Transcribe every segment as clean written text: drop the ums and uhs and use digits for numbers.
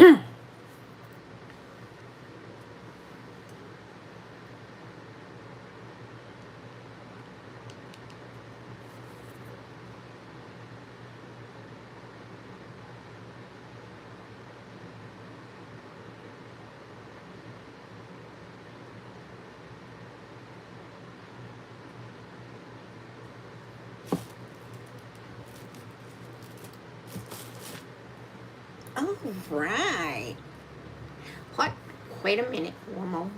All right. What? Wait a minute. One more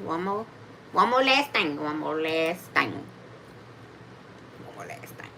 last thing. One more last thing. One more last thing.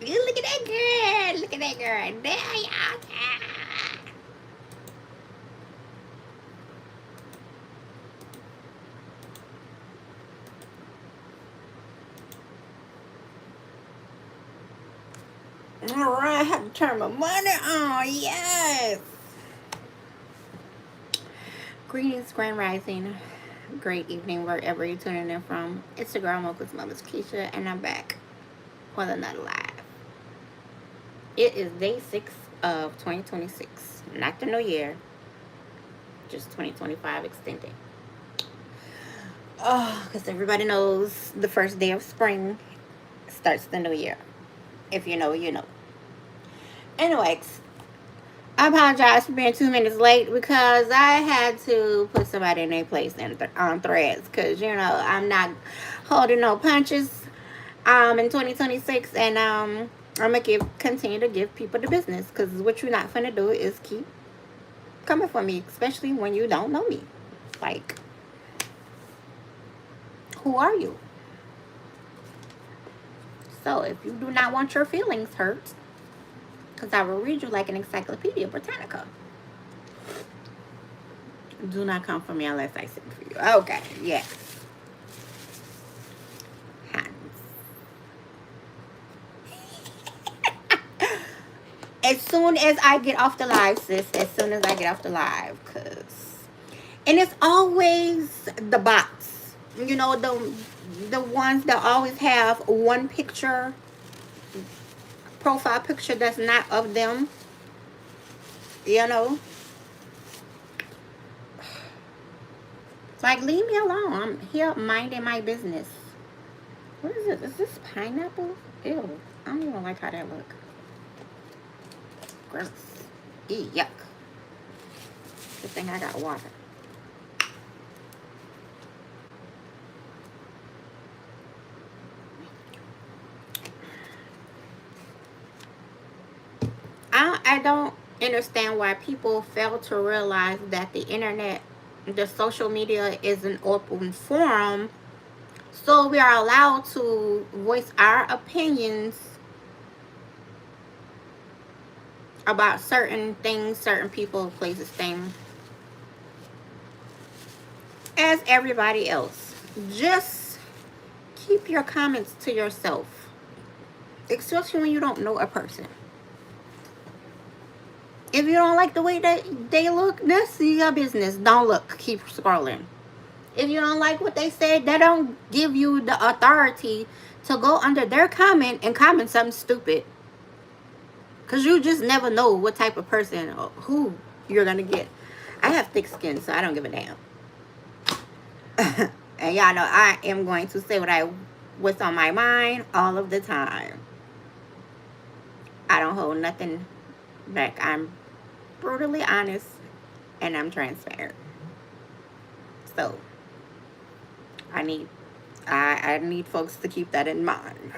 You look at that girl. Look at that girl. There you are. All right. I have to turn my money on. Yes. Greetings, Grand Rising. Great evening, wherever you're tuning in from. It's the girl Mocha's Mama's Keisha, and I'm back with another live. It is day 6 of 2026. Not the new year, just 2025 extended. Oh, because everybody knows the first day of spring starts the new year. If you know, you know. Anyways, I apologize for being 2 minutes late because I had to put somebody in their place on threads because, I'm not holding no punches in 2026, and I'm going to continue to give people the business because what you're not going to do is keep coming for me, especially when you don't know me. Like, who are you? So if you do not want your feelings hurt, because I will read you like an Encyclopedia Britannica, do not come for me unless I send for you. Okay, yes. As soon as I get off the live, sis. As soon as I get off the live, and it's always the bots. The ones that always have one picture, profile picture that's not of them. You know, like leave me alone. I'm here minding my business. What is it? Is this pineapple? Ew, I don't even like how that look. Gross. Yuck. Good thing I got water. I don't understand why people fail to realize that the internet, the social media is an open forum, so we are allowed to voice our opinions about certain things, certain people, places, things, as everybody else. Just keep your comments to yourself, especially when you don't know a person. If you don't like the way that they look, that's your business. Don't look. Keep scrolling. If you don't like what they said, that don't give you the authority to go under their comment and comment something stupid. Because you just never know what type of person or who you're going to get. I have thick skin, so I don't give a damn. And y'all know I am going to say what's on my mind all of the time. I don't hold nothing back. I'm brutally honest and I'm transparent. So I need I need folks to keep that in mind.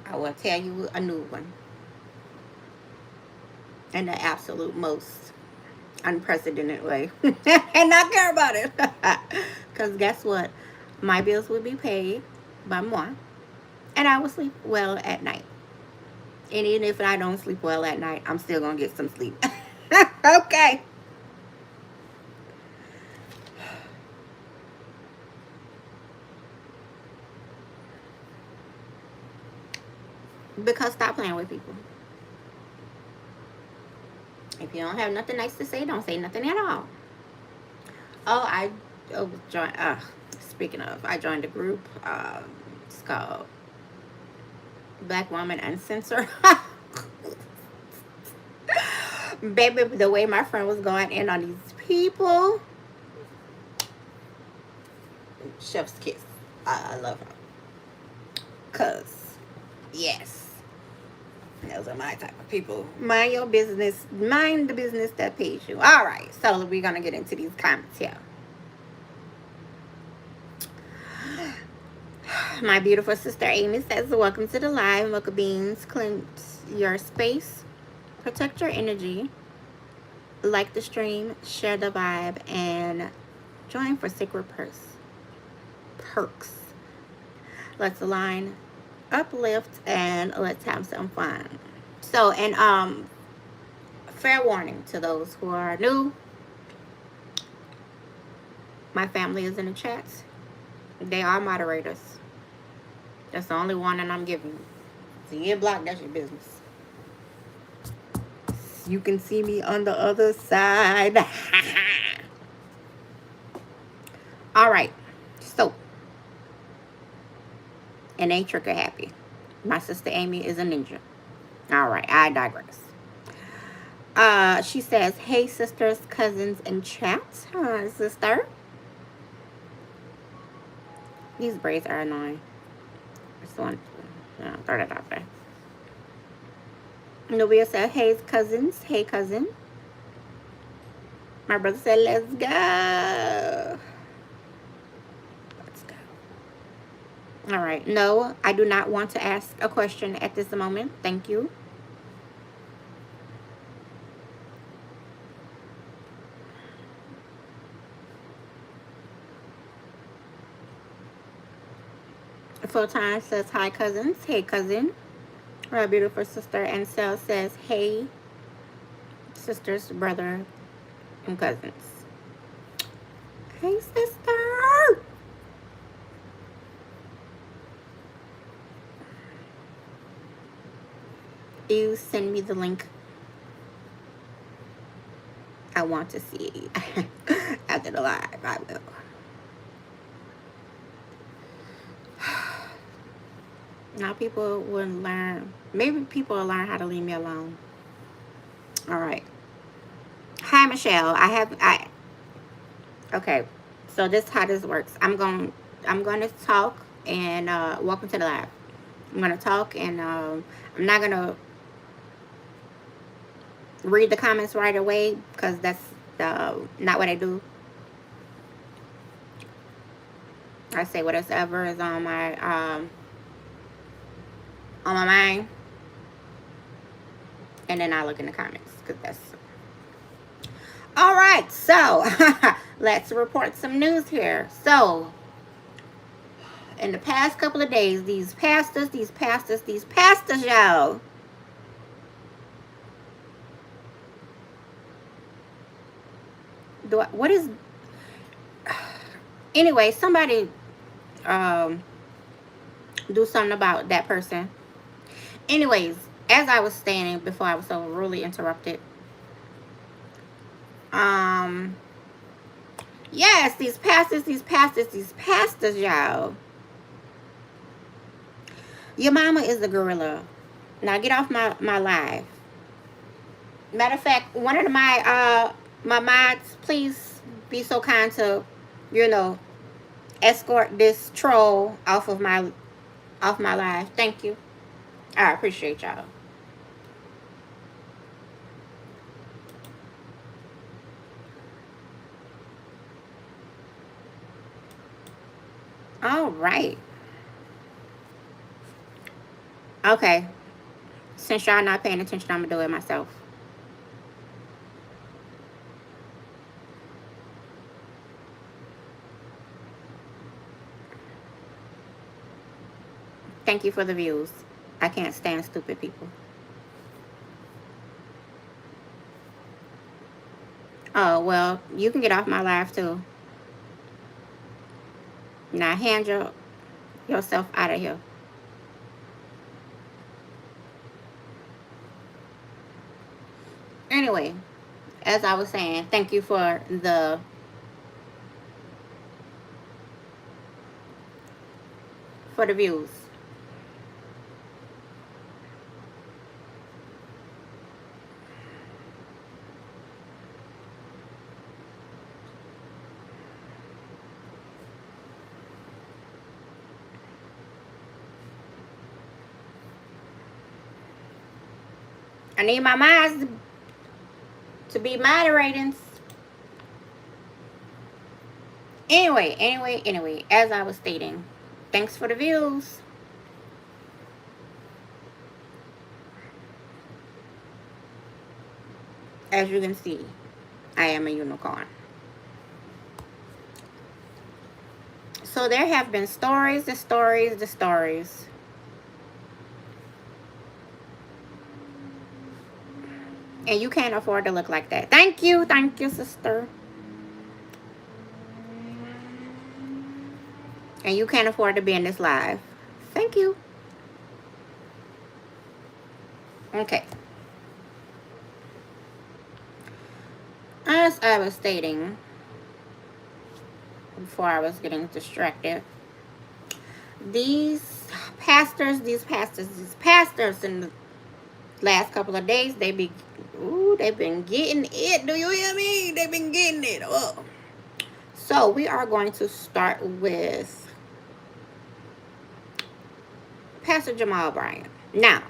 I will tell you a new one in the absolute most unprecedented way and not care about it. Because guess what? My bills will be paid by moi, and I will sleep well at night. And even if I don't sleep well at night, I'm still going to get some sleep. Okay. Because stop playing with people. If you don't have nothing nice to say, don't say nothing at all. Oh, I joined. Speaking of, I joined a group. It's called Black Woman Uncensored. Baby, the way my friend was going in on these people, chef's kiss. I love her. Cause, yes, those are my type of people. Mind your business. Mind the business that pays you. All right, so we're gonna get into these comments here. My beautiful sister Amy says, welcome to the live. Mocha Beans, cleanse your space, protect your energy, like the stream, share the vibe, and join for secret perks. Let's align, uplift, and let's have some fun. So, and fair warning to those who are new, my family is in the chats. They are moderators. That's the only warning I'm giving you. So you get blocked, that's your business. You can see me on the other side. All right. So, and ain't trigger happy. My sister Amy is a ninja. All right, I digress. She says, hey, sisters, cousins, and chat. Hi, sister. These braids are annoying. Just want to throw that out there. Nubia said, hey, cousins. Hey, cousin. My brother said, let's go. Let's go. All right. No, I do not want to ask a question at this moment. Thank you. Full Time says, hi, cousins. Hey, cousin. Our beautiful sister Ansel says, hey, sisters, brother, and cousins. Hey, sister. You send me the link. I want to see after the live. I will. Now people will learn. Maybe people will learn how to leave me alone. All right. Hi, Michelle. Okay. So this is how this works. I'm going to talk and welcome to the live. I'm going to talk and I'm not going to read the comments right away because that's not what I do. I say whatever is on my mind, and then I look in the comments because that's all right. So let's report some news here. So in the past couple of days, these pastors, y'all, what is anyway, somebody do something about that person. Anyways, as I was saying before I was so rudely interrupted, yes, these pastors, y'all. Your mama is a gorilla. Now get off my live. Matter of fact, one of my mods, please be so kind to, escort this troll off my live. Thank you. I appreciate y'all. All right. Okay. Since y'all not paying attention, I'm gonna do it myself. Thank you for the views. I can't stand stupid people. Oh, well, you can get off my live too. Now hand yourself out of here. Anyway, as I was saying, thank you for the views. I need my minds to be moderating. Anyway, as I was stating, thanks for the views. As you can see, I am a unicorn. So there have been stories, the stories, the stories. And you can't afford to look like that. Thank you, sister. And you can't afford to be in this live. Thank you. Okay. As I was stating, before I was getting distracted, these pastors in the last couple of days, they've been getting it. Do you hear me? They've been getting it. Oh. So we are going to start with Pastor Jamal Bryant. Now,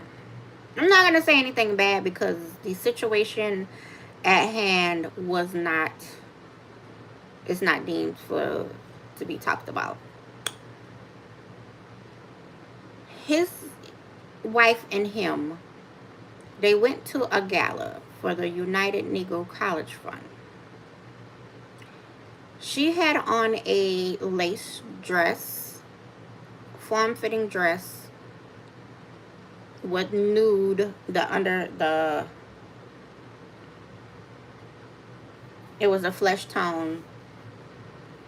I'm not going to say anything bad because the situation at hand it's not deemed to be talked about. His wife and him, they went to a gala for the United Negro College Fund. She had on a lace dress, form-fitting dress with nude it was a flesh tone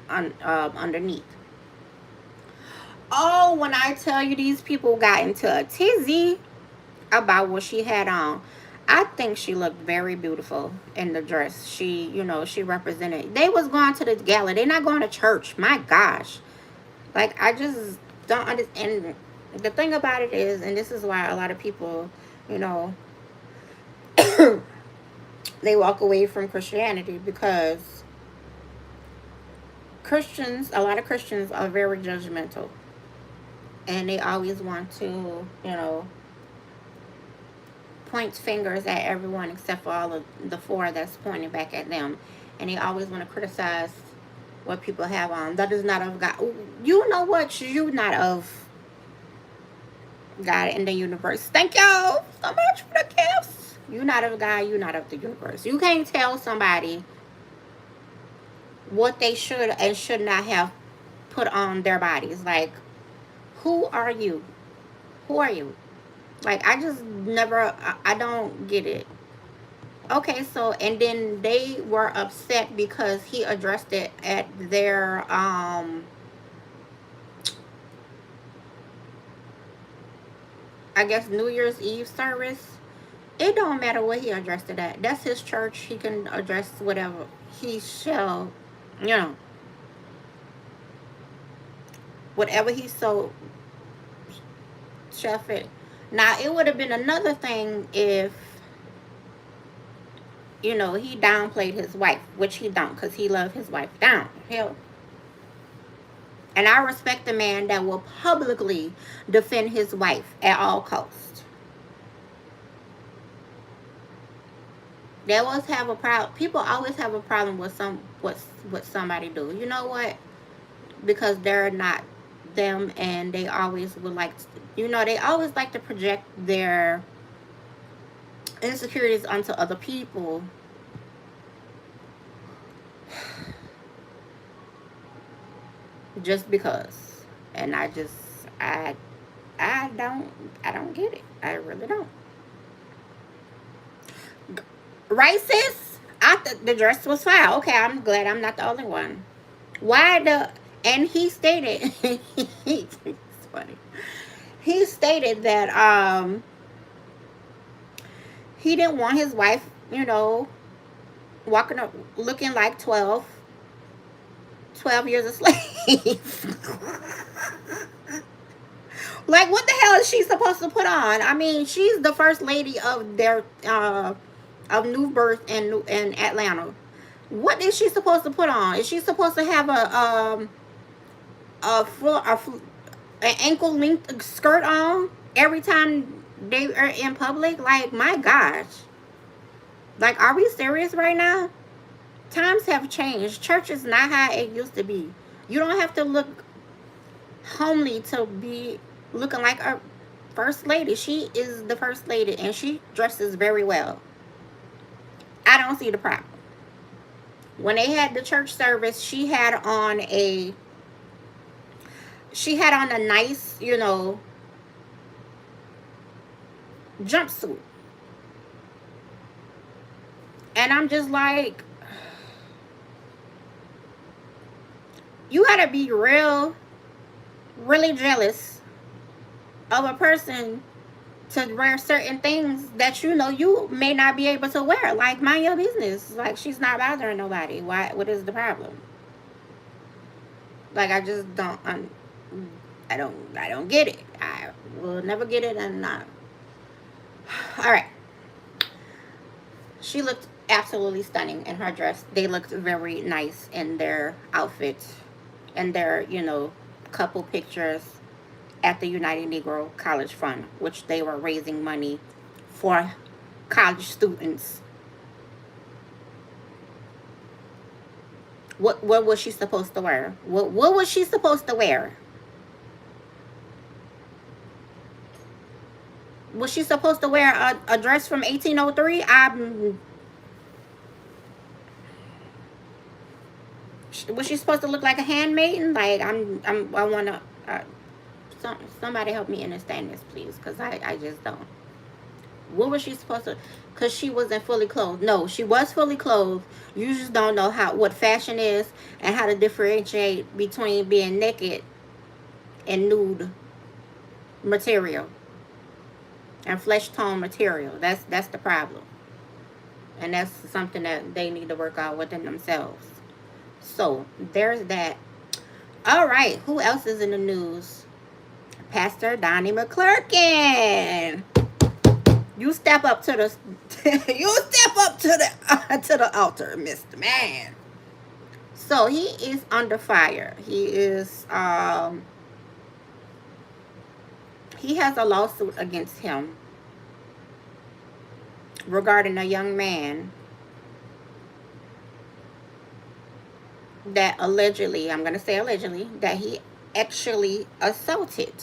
underneath. Oh, when I tell you these people got into a tizzy about what she had on, I think she looked very beautiful in the dress. She represented. They was going to the gala. They're not going to church. My gosh. Like, I just don't understand. The thing about it is, and this is why a lot of people, they walk away from Christianity, because a lot of Christians are very judgmental. And they always want to, point fingers at everyone except for all of the four that's pointing back at them. And they always want to criticize what people have on. That is not of God. You know what? You not of God in the universe. Thank y'all so much for the gifts. You not of God. You not of the universe. You can't tell somebody what they should and should not have put on their bodies. Like, who are you? Who are you? Like, I don't get it. Okay, so, and then they were upset because he addressed it at their, I guess, New Year's Eve service. It don't matter what he addressed it at. That's his church. He can address whatever he shall, you know, whatever he so shall fit. Now, it would have been another thing if, he downplayed his wife, which he don't, because he loved his wife down. Hell. And I respect the man that will publicly defend his wife at all costs. They always have a problem. People always have a problem with what somebody do. You know what? Because they're not them, and they always would like to, they always like to project their insecurities onto other people. Just because. And I don't I don't get it. I really don't. Right, sis? The dress was fine. Okay, I'm glad I'm not the only one. Why the and he stated it's funny. He stated that he didn't want his wife, walking up looking like 12 years a slave. Like, what the hell is she supposed to put on? I mean, she's the first lady of their of New Birth in Atlanta. What is she supposed to put on? Is she supposed to have an ankle length skirt on every time they are in public? Like, my gosh. Like, are we serious right now? Times have changed. Church is not how it used to be. You don't have to look homely to be looking like a first lady. She is the first lady, and she dresses very well. I don't see the problem. When they had the church service, she had on a nice, jumpsuit. And I'm just like, you gotta be really jealous of a person to wear certain things that you may not be able to wear. Like, mind your business. Like, she's not bothering nobody. What is the problem? Like, I just don't I don't get it. I will never get it. And all right. She looked absolutely stunning in her dress. They looked very nice in their outfits and their, couple pictures at the United Negro College Fund, which they were raising money for college students. What was she supposed to wear? What was she supposed to wear? Was she supposed to wear a dress from 1803? Was she supposed to look like a handmaiden? Like, I wanna somebody help me understand this, please, because I just don't. What was she supposed to? Because she wasn't fully clothed. No, she was fully clothed. You just don't know what fashion is and how to differentiate between being naked and nude material and flesh tone material. That's the problem, and that's something that they need to work out within themselves. So there's that. All right, who else is in the news? Pastor Donnie McClurkin. You step up to the to the altar, Mr. Man. So he is under fire. He has a lawsuit against him regarding a young man that allegedly, I'm going to say allegedly, that he actually assaulted.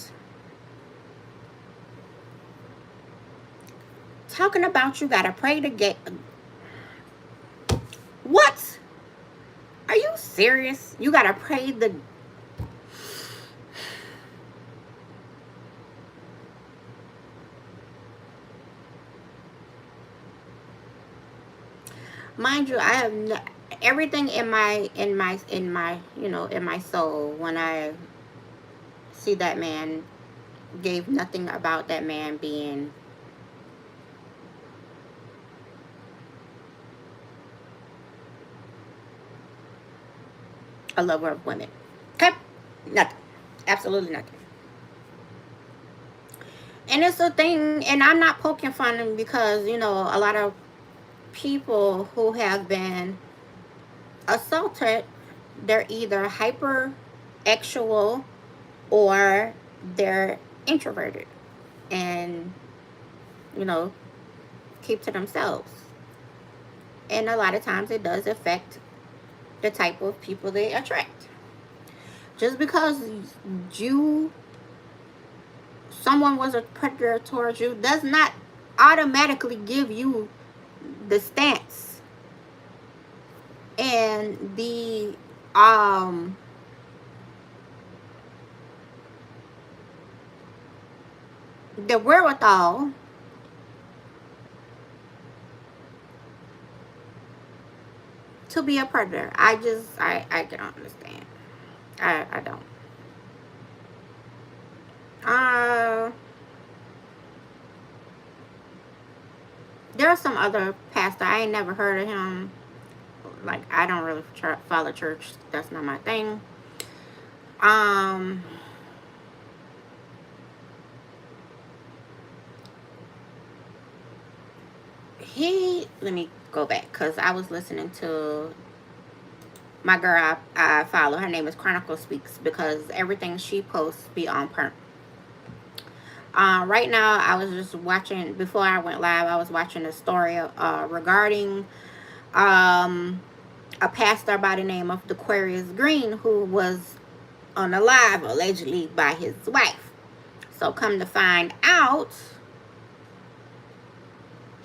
Talking about you gotta pray to get... What? Are you serious? You gotta pray the... Mind you, I have everything in my in my soul when I see that man, gave nothing about that man being a lover of women. Okay? Nothing. Absolutely nothing. And it's a thing, and I'm not poking fun because, a lot of people who have been assaulted, they're either hyperactual or they're introverted and, keep to themselves. And a lot of times it does affect the type of people they attract. Just because you someone was a predator towards you does not automatically give you the stance and um the wherewithal to be a predator. I don't understand. I don't. Uh there are some other pastor. I ain't never heard of him. Like, I don't really follow church. That's not my thing. Um Let me go back because I was listening to my girl. I follow, her name is Chronicle Speaks, because everything she posts be on point. Right now I was just watching, before I went live, I was watching a story regarding a pastor by the name of Dequarius Green, who was on a live allegedly by his wife. So come to find out,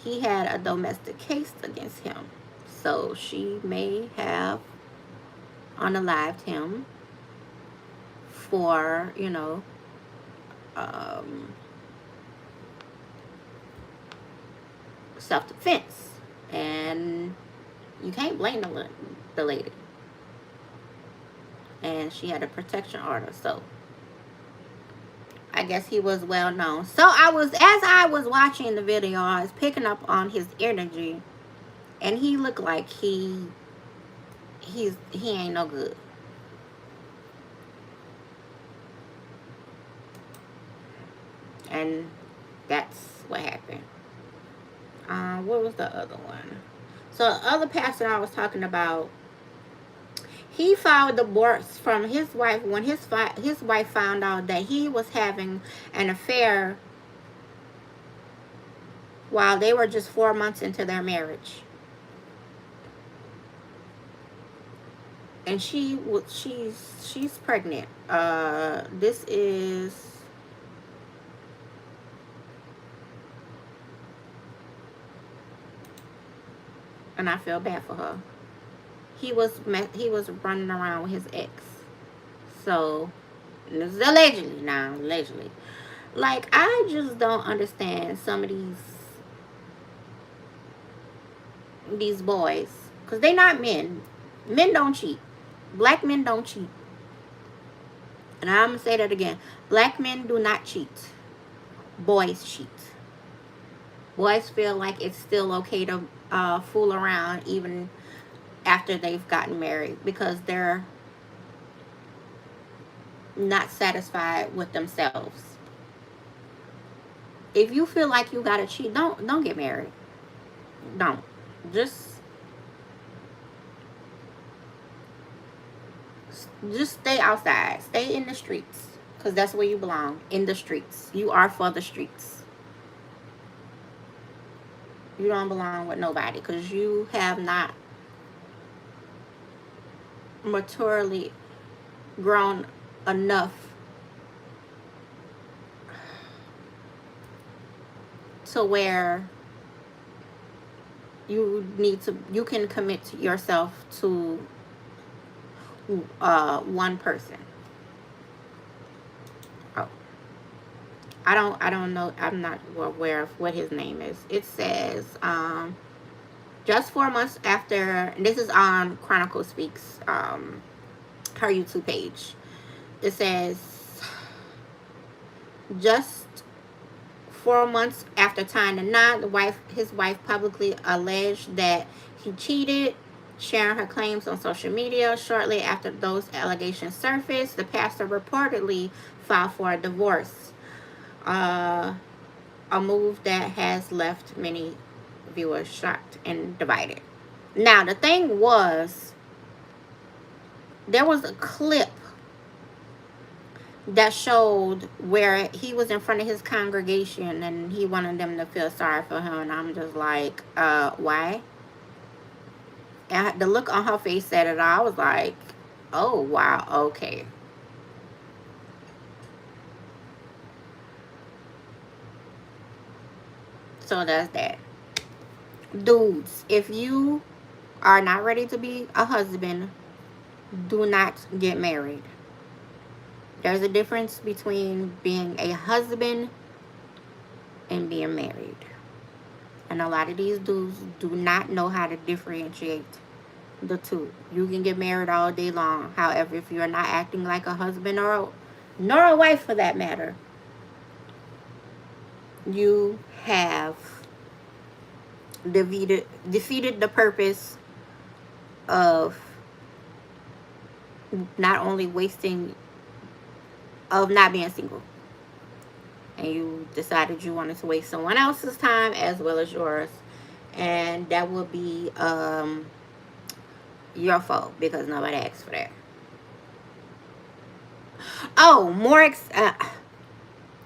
he had a domestic case against him. So she may have unalived him for, um, self-defense. And you can't blame the lady. And she had a protection order. So I guess he was well known. So as I was watching the video, I was picking up on his energy. And he looked like he ain't no good. And that's what happened. What was the other one? So the other pastor I was talking about, he filed divorce from his wife when his wife found out that he was having an affair while they were just 4 months into their marriage. And she's pregnant. This is, and I feel bad for her. He was running around with his ex. So this is allegedly. Like, I just don't understand some of these boys, because they not men. Men don't cheat. Black men don't cheat. And I'm gonna say that again. Black men do not cheat. Boys cheat. Boys feel like it's still okay to fool around even after they've gotten married, because they're not satisfied with themselves. If you feel like you gotta cheat, don't get married. Don't. Just stay outside. Stay in the streets, because that's where you belong. In the streets. You are for the streets. You don't belong with nobody, because you have not maturely grown enough to where you can commit yourself to one person. Oh, I don't know. I'm not aware of what his name is. It says just 4 months after, and this is on Chronicle Speaks, her YouTube page. It says just 4 months after tying the knot, his wife publicly alleged that he cheated, sharing her claims on social media. Shortly after those allegations surfaced, the pastor reportedly filed for a divorce, a move that has left many viewers shocked and divided. Now, the thing was, there was a clip that showed where he was in front of his congregation and he wanted them to feel sorry for him. And I'm just like, why? And the look on her face said it all. I was like, oh, wow, okay. So that's that. Dudes, if you are not ready to be a husband, do not get married. There's a difference between being a husband and being married. And a lot of these dudes do not know how to differentiate the two. You can get married all day long. However, if you're not acting like a husband nor a wife for that matter, you have defeated the purpose of not only wasting of not being single, and you decided you wanted to waste someone else's time as well as yours, and that will be your fault because nobody asked for that. Oh,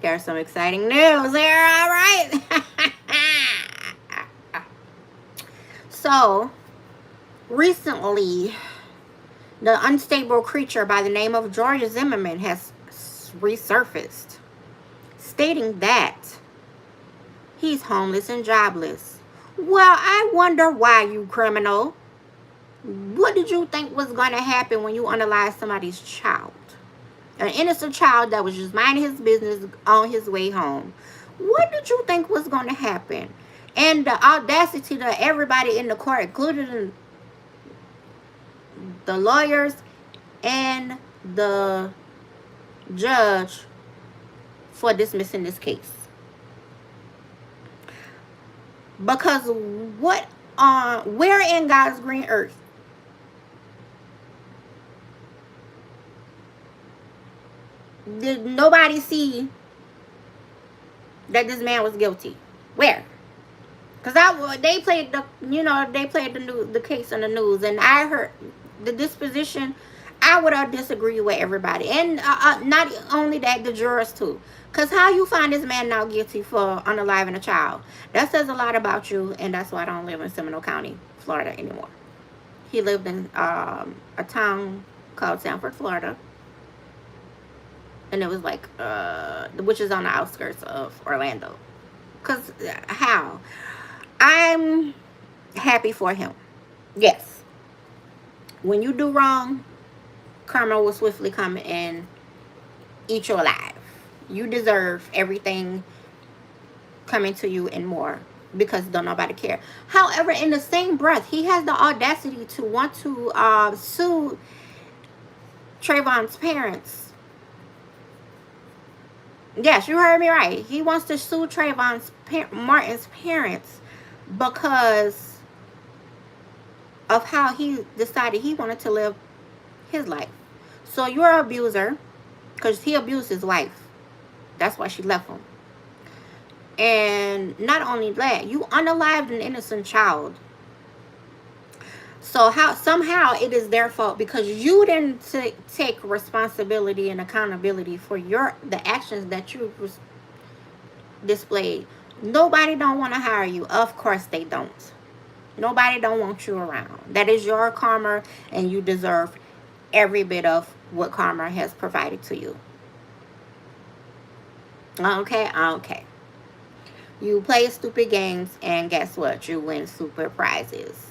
there's some exciting news here. All right. So recently, the unstable creature by the name of George Zimmerman has resurfaced, stating that he's homeless and jobless. Well, I wonder why, you criminal. What did you think was going to happen when you unalived somebody's child? An innocent child that was just minding his business on his way home. What did you think was going to happen? And the audacity that everybody in the court, including the lawyers and the judge, for dismissing this case. Because where in God's green earth did nobody see that this man was guilty? Where? Because they played the case on the news, and I heard the disposition. I would disagree with everybody, and not only that, the jurors too. Because how you find this man now guilty for unaliving a child? That says a lot about you, and that's why I don't live in Seminole County, Florida anymore. He lived in a town called Sanford, Florida, and it was like which is on the outskirts of Orlando. Because how? I'm happy for him. Yes. When you do wrong, karma will swiftly come and eat you alive. You deserve everything coming to you and more, because don't nobody care. However, in the same breath, he has the audacity to want to sue Trayvon's parents. Yes, you heard me right. He wants to sue Martin's parents because of how he decided he wanted to live his life. So you're an abuser, because he abused his wife. That's why she left him. And not only that, you unalived an innocent child. So somehow it is their fault because you didn't take responsibility and accountability for the actions that you displayed. Nobody don't want to hire you. Of course they don't. Nobody don't want you around. That is your karma, and you deserve every bit of what karma has provided to you. Okay. You play stupid games, and guess what? You win stupid prizes.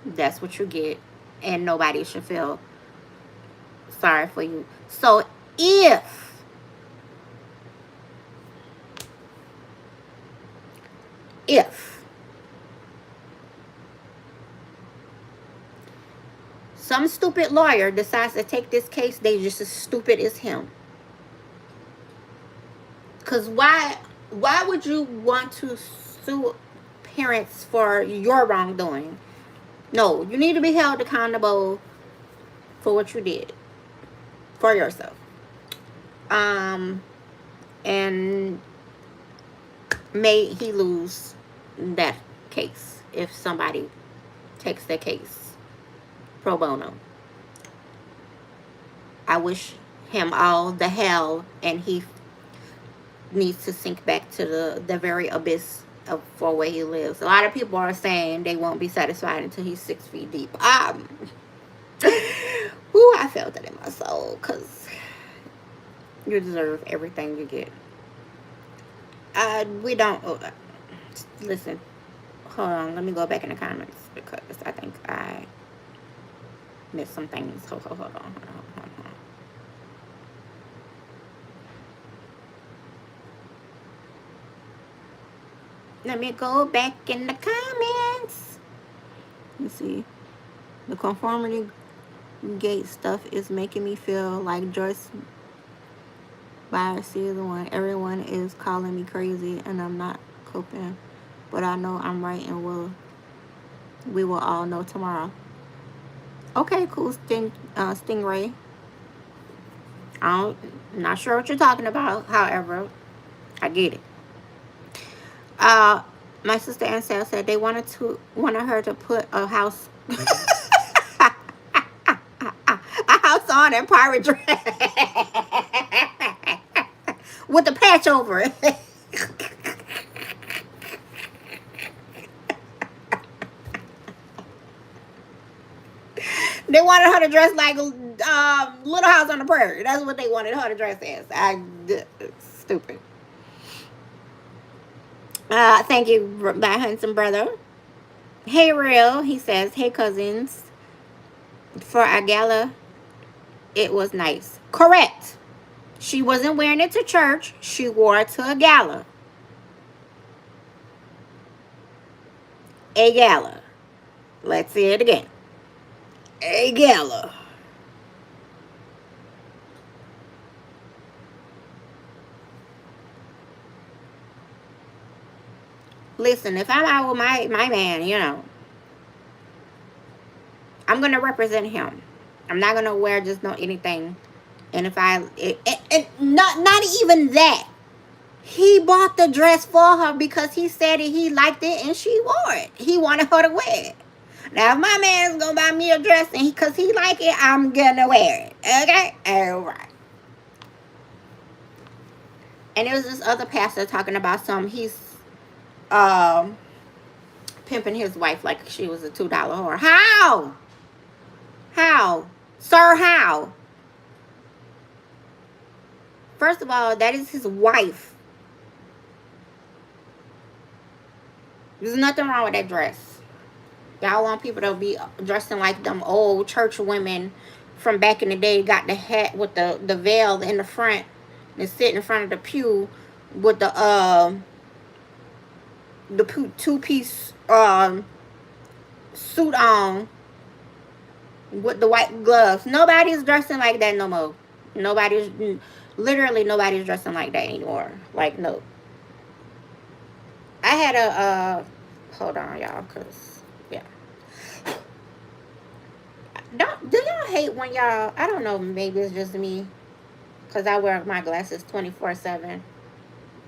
That's what you get, and nobody should feel sorry for you. So if some stupid lawyer decides to take this case, they just as stupid as him. Because why would you want to sue parents for your wrongdoing? No, you need to be held accountable for what you did for yourself. And may he lose that case if somebody takes that case pro bono. I wish him all the hell, and he needs to sink back to the very abyss for where he lives. A lot of people are saying they won't be satisfied until he's 6 feet deep. I felt that in my soul, because you deserve everything you get. We don't. Listen, hold on. Let me go back in the comments because I think I missed some things. Hold on. Hold on. Let me go back in the comments. Let's see. The conformity gate stuff is making me feel like Joyce Byers season one. Everyone is calling me crazy and I'm not coping. But I know I'm right and we will all know tomorrow. Okay, cool, Stingray. I'm not sure what you're talking about. However, I get it. My sister Ansel said they wanted her to put a house a house on and pirate dress with the patch over it. They wanted her to dress like Little House on the Prairie. That's what they wanted her to dress as. Stupid. Thank you, my handsome brother. Hey, real. He says, hey, cousins. For a gala, it was nice. Correct. She wasn't wearing it to church. She wore it to a gala. A gala. Let's see it again. A gala. Listen, if I'm out with my man, I'm going to represent him. I'm not going to wear just no anything. And if not even that. He bought the dress for her because he said he liked it and she wore it. He wanted her to wear it. Now, if my man's going to buy me a dress and because he like it, I'm going to wear it. Okay? All right. And there was this other pastor talking about he's pimping his wife like she was a $2 whore. How? Sir, how? First of all, that is his wife. There's nothing wrong with that dress. Y'all want people to be dressing like them old church women from back in the day. Got the hat with the veil in the front and sit in front of the pew with the two-piece suit on with the white gloves. Nobody's dressing like that no more. Literally nobody's dressing like that anymore. Like, no. I had a hold on, y'all, cause yeah. Do y'all hate when y'all? I don't know. Maybe it's just me, cause I wear my glasses 24/7.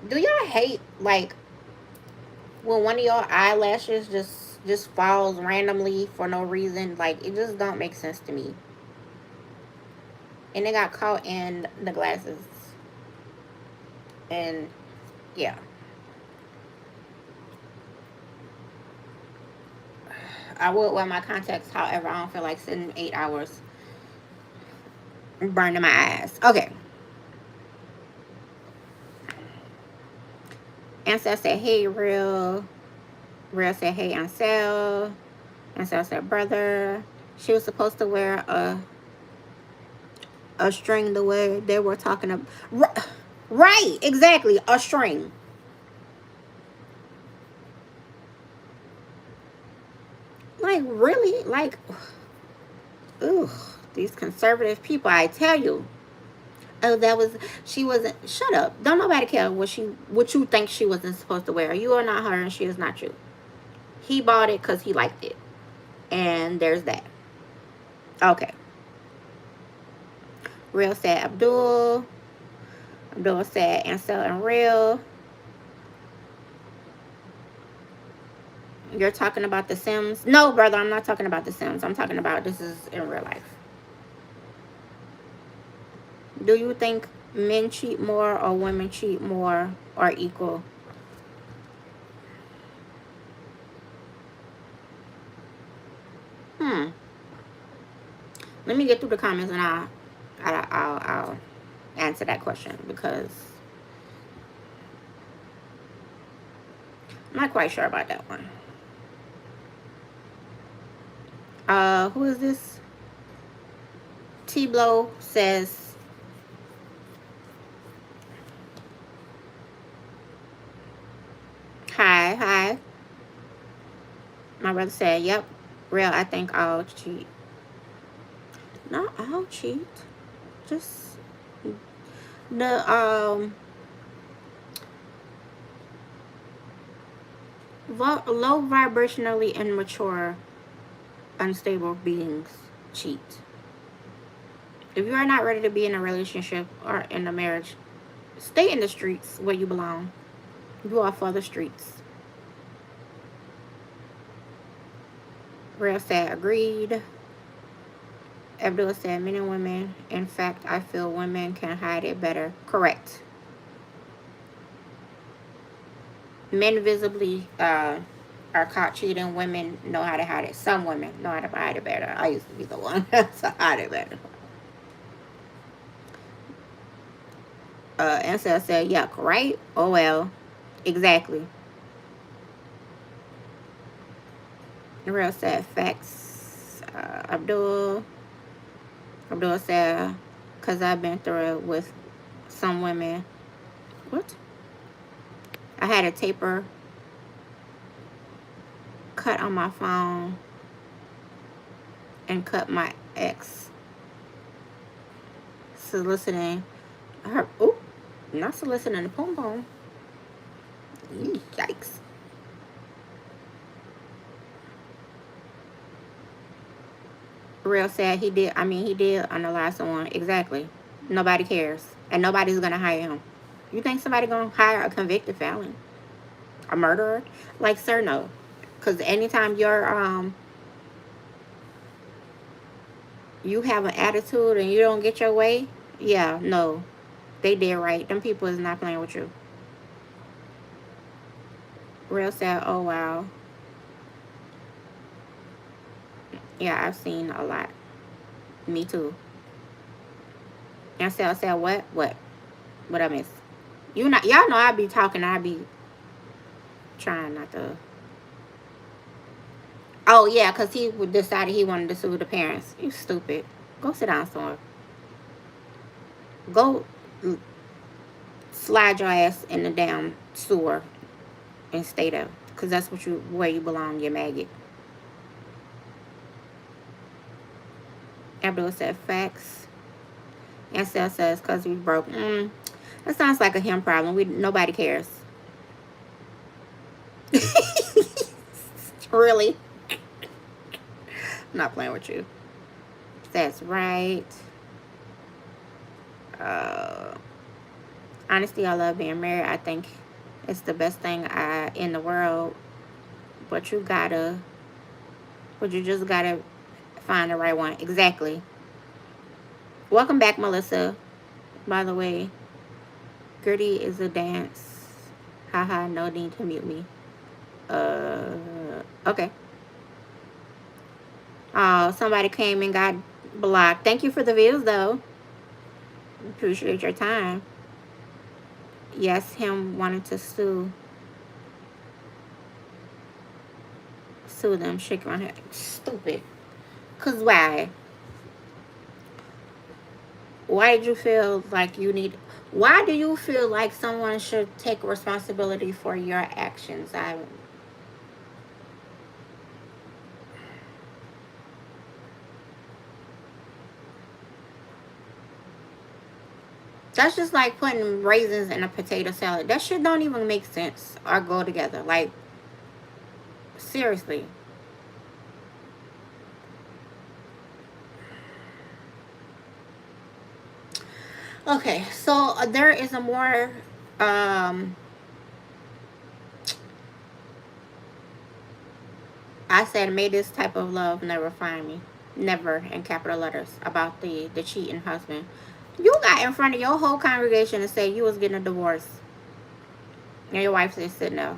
Do y'all hate like when one of your eyelashes just falls randomly for no reason? Like, it just don't make sense to me. And it got caught in the glasses, and yeah. I would wear my contacts. However, I don't feel like sitting 8 hours burning my eyes. Okay. Ansel said, hey, real. Real said, hey, Ansel. Ansel said, brother. She was supposed to wear a string the way they were talking about. Right, exactly. A string. Like, really? Like, ugh, these conservative people, I tell you. Oh, she wasn't, shut up. Don't nobody care what you think she wasn't supposed to wear. You are not her and she is not you. He bought it because he liked it. And there's that. Okay. Real said Abdul. Abdul said Ansel and Real. You're talking about The Sims? No, brother, I'm not talking about The Sims. I'm talking about this is in real life. Do you think men cheat more or women cheat more or equal? Let me get through the comments and I'll answer that question because I'm not quite sure about that one. Who is this? T-Blow says, hi, hi. My brother said, yep. Real, I think I'll cheat. Not all cheat. Just the low vibrationally immature, unstable beings cheat. If you are not ready to be in a relationship or in a marriage, stay in the streets where you belong. You are for the streets. Real said, agreed. Abdul said, men and women. In fact, I feel women can hide it better. Correct. Men visibly are caught cheating. Women know how to hide it. Some women know how to hide it better. I used to be the one to hide it better. Ansel said, yuck, right? Oh well. Exactly. Real said, facts. Abdul said, because I've been through it with some women. What? I had a taper cut on my phone and cut my ex soliciting her. Oh, not soliciting the pom pom. Yikes. Real said he did. I mean, he did on the last one. Exactly. Nobody cares. And nobody's going to hire him. You think somebody going to hire a convicted felon? A murderer? Like, sir, no. Because anytime you have an attitude and you don't get your way, yeah, no. They did right. Them people is not playing with you. Real said, oh, wow. Yeah, I've seen a lot. Me too. And said, what? What I miss? Y'all know I be talking. I be trying not to. Oh yeah, cause he decided he wanted to sue the parents. You stupid. Go sit down somewhere. Go slide your ass in the damn sewer and stay there, cause that's where you belong. You maggot. Abdul said facts. Ansel says cause we broke. That sounds like a him problem. Nobody cares. Really? I'm not playing with you. That's right. Honestly, I love being married. I think it's the best thing in the world. But you just gotta find the right one. Exactly. Welcome back, Melissa. By the way, Gertie is a dance. Haha, no need to mute me. Okay. Oh, somebody came and got blocked. Thank you for the views, though. Appreciate your time. Yes, him wanted to sue them. Shake my head. Stupid. Cause why? Why did you feel like you need? Why do you feel like someone should take responsibility for your actions? That's just like putting raisins in a potato salad. That shit don't even make sense or go together. Like, seriously. Okay, so there is a more I said, may this type of love never find me. Never, in capital letters, about the cheating husband. You got in front of your whole congregation and said you was getting a divorce. And your wife is sitting there,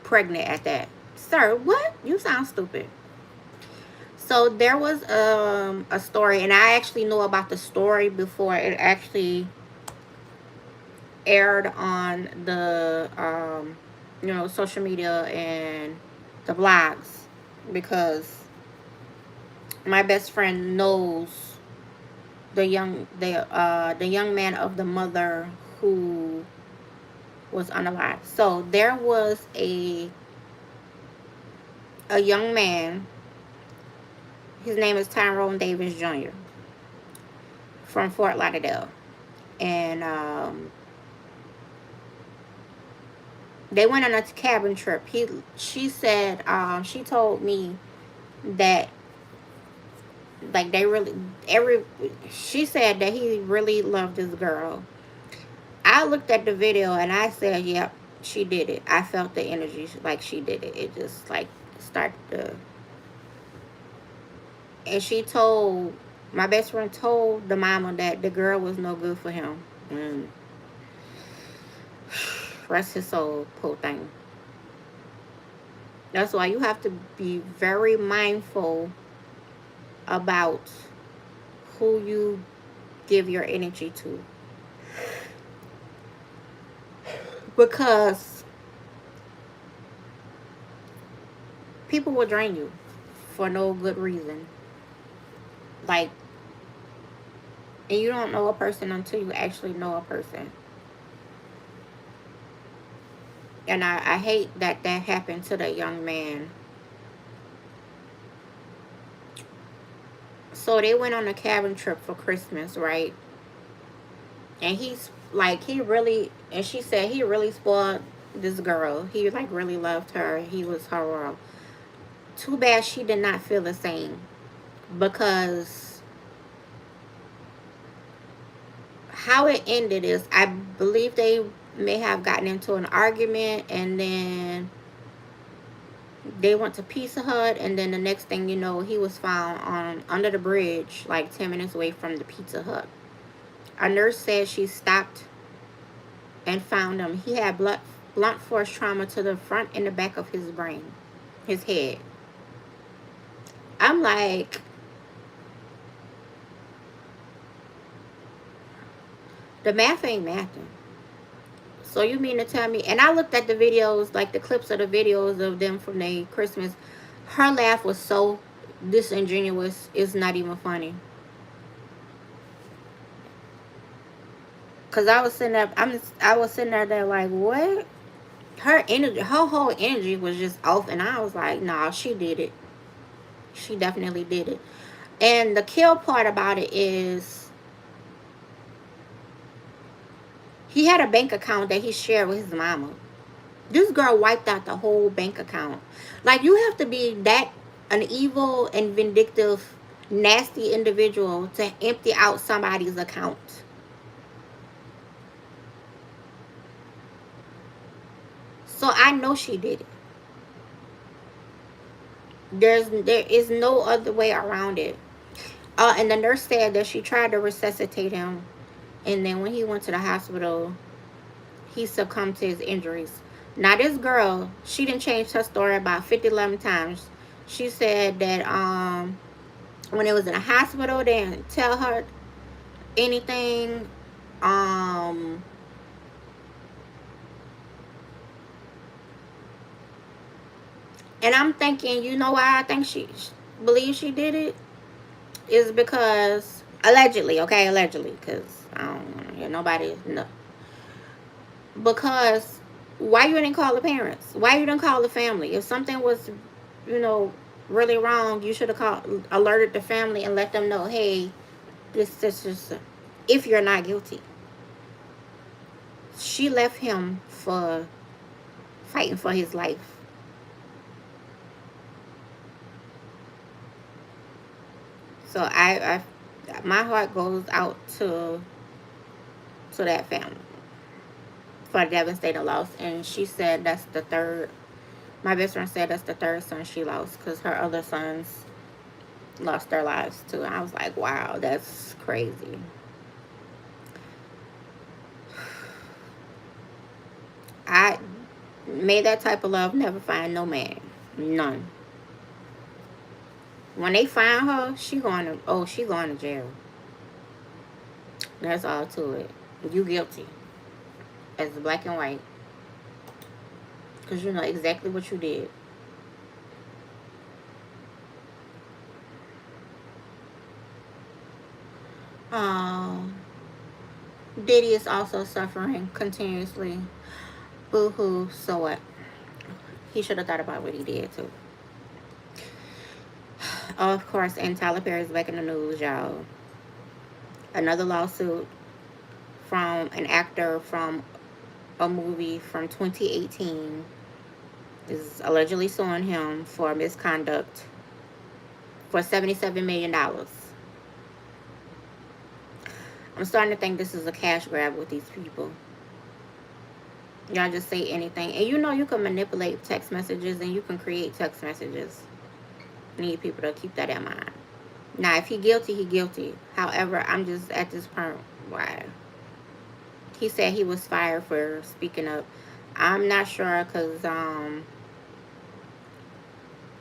pregnant at that. Sir, what? You sound stupid. So there was a story, and I actually knew about the story before it actually aired on the you know, social media and the blogs, because my best friend knows the young man of the mother who was unalived. So there was a young man. His name is Tyrone Davis Jr. from Fort Lauderdale, and they went on a cabin trip. She said, she told me that, like, they really she said that he really loved this girl. I looked at the video and I said, yep, she did it. I felt the energy like she did it. It just like started to, and she told, my best friend told the mama that the girl was no good for him. And rest his soul, poor thing. That's why you have to be very mindful about who you give your energy to, because people will drain you for no good reason. Like, and you don't know a person until you actually know a person. And I hate that that happened to the young man. So they went on a cabin trip for Christmas, right? And he's like, he really, and she said he really spoiled this girl. He like really loved her. He was her world. Too bad she did not feel the same, because how it ended is, I believe they may have gotten into an argument, and then they went to Pizza Hut, and then the next thing you know, he was found on under the bridge, like 10 minutes away from the Pizza Hut. A nurse said she stopped and found him. He had blunt force trauma to the front and the back of his brain, his head. I'm like, the math ain't mathing. So you mean to tell me? And I looked at the videos, like the clips of the videos of them from their Christmas. Her laugh was so disingenuous. It's not even funny. Cause I was sitting there, I was sitting there like, what? Her energy, her whole energy was just off, and I was like, nah, she did it. She definitely did it. And the kill part about it is, he had a bank account that he shared with his mama. This girl wiped out the whole bank account. Like, you have to be that an evil and vindictive, nasty individual to empty out somebody's account. So I know she did it. There is no other way around it. And the nurse said that she tried to resuscitate him, and then when he went to the hospital, he succumbed to his injuries. Now this girl, she didn't change her story about 11 times. She said that when it was in the hospital, they didn't tell her anything. Um and I'm thinking, you know why I think she believes she did it? Is because allegedly, okay, allegedly, because I don't want to hear nobody know. Because why you didn't call the parents? Why you didn't call the family? If something was, you know, really wrong, you should have called, alerted the family and let them know, hey, this is, if you're not guilty. She left him for fighting for his life. So my heart goes out to that family for a devastating loss. And she said that's the third. My best friend said that's the third son she lost, because her other sons lost their lives too. And I was like, wow, that's crazy. I may that type of love never find no man. None. When they find her, she going to jail. That's all to it. You guilty. As black and white. Because you know exactly what you did. Um, Diddy is also suffering continuously. Boo hoo, so what? He should have thought about what he did too. Of course, and Tyler Perry is back in the news, y'all. Another lawsuit from an actor from a movie from 2018 is allegedly suing him for misconduct for $77 million. I'm starting to think this is a cash grab with these people. Y'all just say anything. And you know you can manipulate text messages and you can create text messages. Need people to keep that in mind. Now, if he guilty, he guilty. However, I'm just at this point, why? He said he was fired for speaking up. I'm not sure because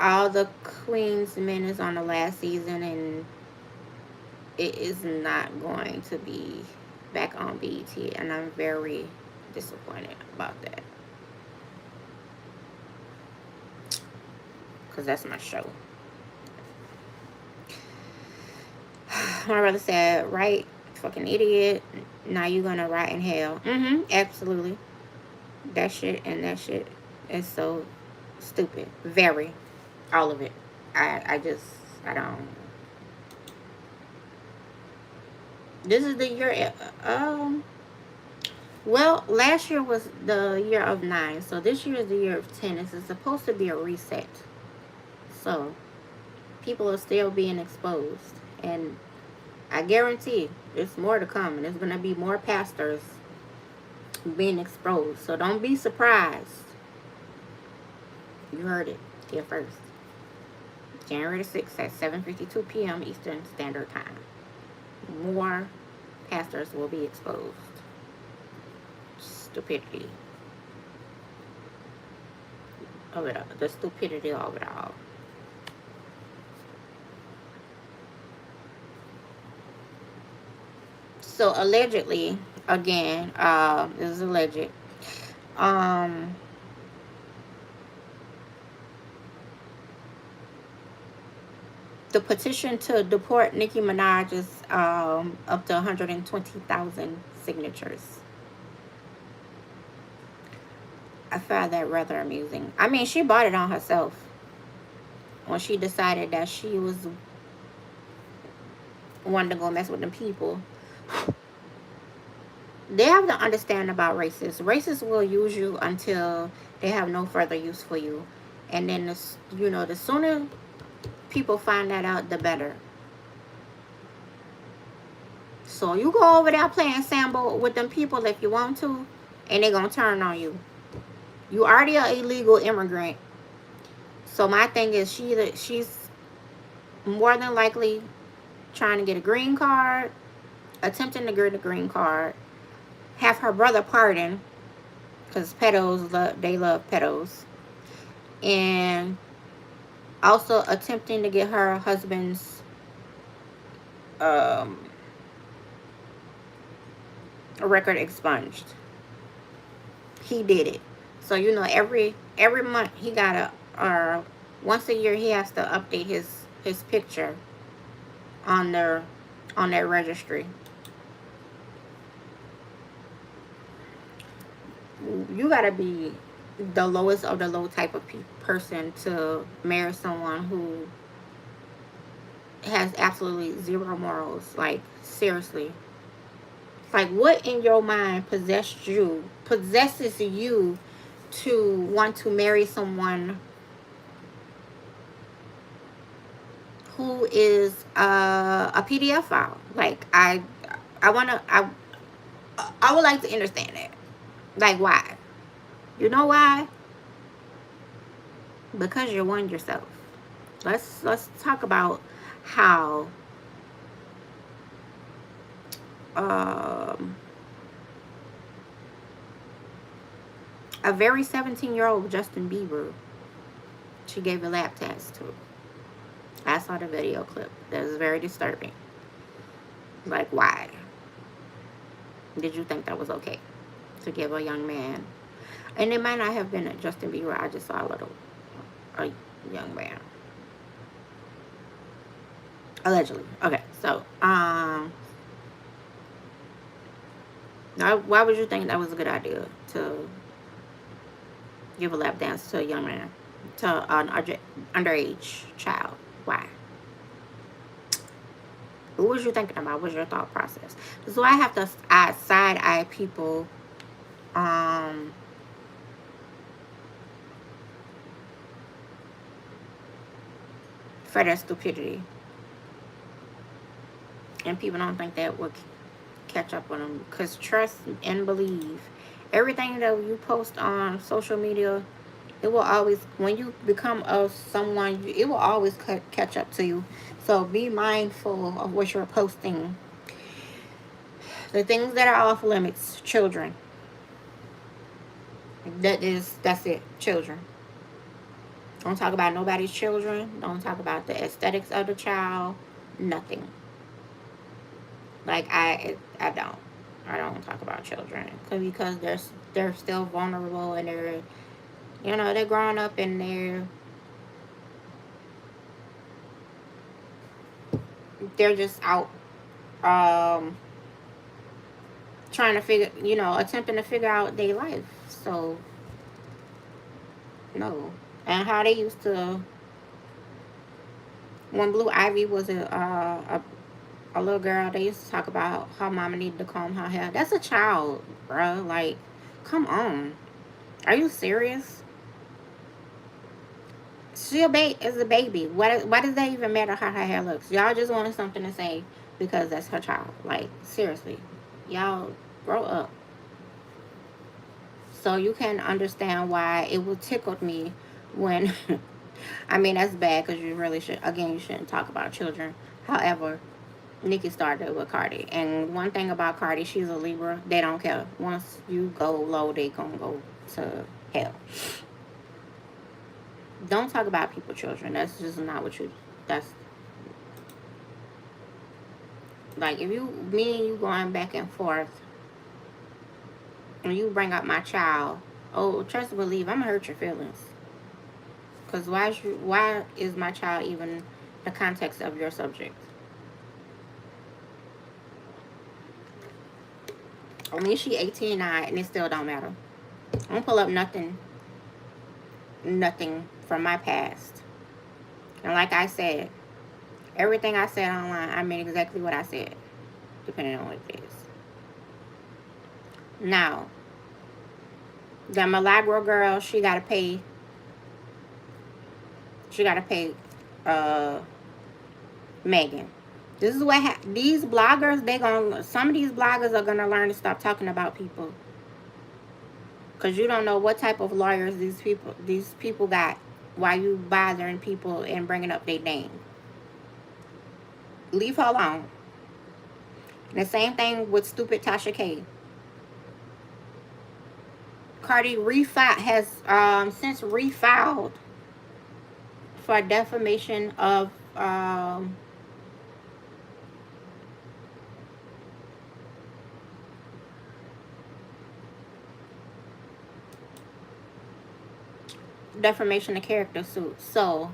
all the Queen's Men is on the last season and it is not going to be back on BET, and I'm very disappointed about that because that's my show. My brother said, right, fucking idiot. Now you gonna rot in hell. Absolutely. That shit is so stupid. Very. All of it. I don't. This is the year, well, last year was the year of 9, so this year is the year of 10. This is supposed to be a reset. So, people are still being exposed. And I guarantee there's more to come. And there's going to be more pastors being exposed. So, don't be surprised. You heard it here first. January 6th at 7:52 p.m. Eastern Standard Time. More pastors will be exposed. Stupidity of it all. The stupidity of it all. So allegedly, again, this is alleged. Um, the petition to deport Nicki Minaj is up to 120,000 signatures. I found that rather amusing. I mean, she bought it on herself when she decided that she was wanting to go mess with them people. They have to understand about racists. Racists will use you until they have no further use for you. And then, the sooner people find that out, the better. So you go over there playing sambo with them people if you want to, and they're going to turn on you. You already an illegal immigrant. So my thing is she's more than likely trying to get a green card, attempting to get a green card, have her brother pardon, because pedos, they love pedos, and also attempting to get her husband's record expunged. He did it. So every month he gotta, or once a year he has to update his picture on their registry. You gotta be the lowest of the low type of person to marry someone who has absolutely zero morals. Like, seriously. Like, what in your mind possesses you to want to marry someone who is a PDF file? Like, I would like to understand that. Like, why? You know why? Because you're one yourself. Let's talk about how a very 17-year-old Justin Bieber, she gave a lap test to. I saw the video clip. That was very disturbing. Like, why did you think that was okay to give a young man And it might not have been a Justin Bieber. I just saw a young man. Allegedly. Okay, so why would you think that was a good idea to give a lap dance to a young man, to an underage child? Why? What was you thinking about? What was your thought process? So I have to side eye people um for their stupidity, and people don't think that would catch up on them. Because trust and believe, everything that you post on social media, it will always, when you become a someone, it will always catch up to you. So be mindful of what you're posting. The things that are off limits, children. That's it, children. Don't talk about nobody's children. Don't talk about the aesthetics of the child. Nothing. Like I don't talk about children because they're still vulnerable, and they're growing up, and they're just out um trying to attempting to figure out their life. So no. And how they used to, when Blue Ivy was a little girl, they used to talk about how mama needed to comb her hair. That's a child, bro. Like, come on. Are you serious? She is a baby. Why does that even matter how her hair looks? Y'all just wanted something to say because that's her child. Like, seriously. Y'all grow up. So you can understand why it would tickle me when, I mean, that's bad because you really you shouldn't talk about children. However, Nicki started with Cardi. And one thing about Cardi, she's a Libra. They don't care. Once you go low, they gonna go to hell. Don't talk about people's children. That's just not what that's like, if me and you going back and forth, and you bring up my child, oh, trust and believe, I'm gonna hurt your feelings. Because why is my child even the context of your subject? I mean, she 18 now, and it still don't matter. I don't pull up nothing from my past. And like I said, everything I said online, I mean exactly what I said, depending on what it is. Now, the Milagro girl, she gotta pay. Megan. This is what these bloggers, some of these bloggers are gonna learn to stop talking about people, because you don't know what type of lawyers these people got while you bothering people and bringing up their name. Leave her alone. And the same thing with stupid Tasha K. Cardi has since refiled for defamation of defamation of character suit. So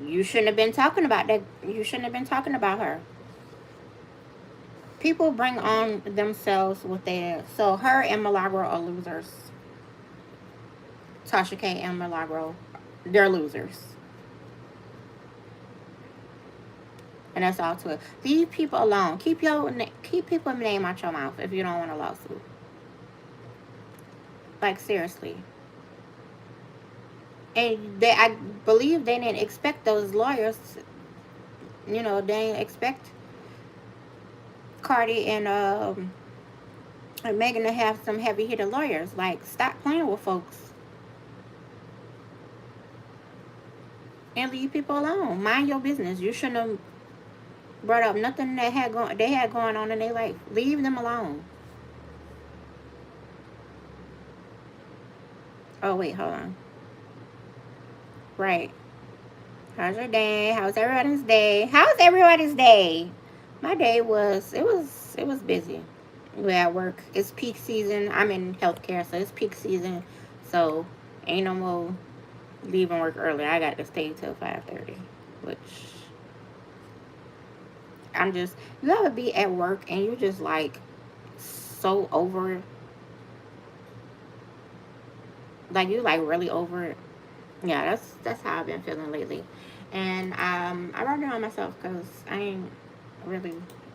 you shouldn't have been talking about that. You shouldn't have been talking about her. People bring on themselves with their, so her and Milagro are losers. Tasha K and Milagro, they're losers. And that's all to it. Leave people alone. Keep people's name out your mouth if you don't want a lawsuit. Like, seriously. And I believe they didn't expect those lawyers. They didn't expect Cardi and Megan to have some heavy hitter lawyers. Like, stop playing with folks. And leave people alone. Mind your business. You shouldn't have brought up nothing they had going on in their life. Leave them alone. Oh, wait, hold on. Right. How's your day? How's everybody's day? How's everybody's day? My day was busy. We at work. It's peak season. I'm in healthcare, so it's peak season. So ain't no more leaving work early. I got to stay till 5:30, which I'm just. You ever be at work and you just like so over it, like you like really over it. Yeah, that's how I've been feeling lately, and I wrote it on myself because I ain't really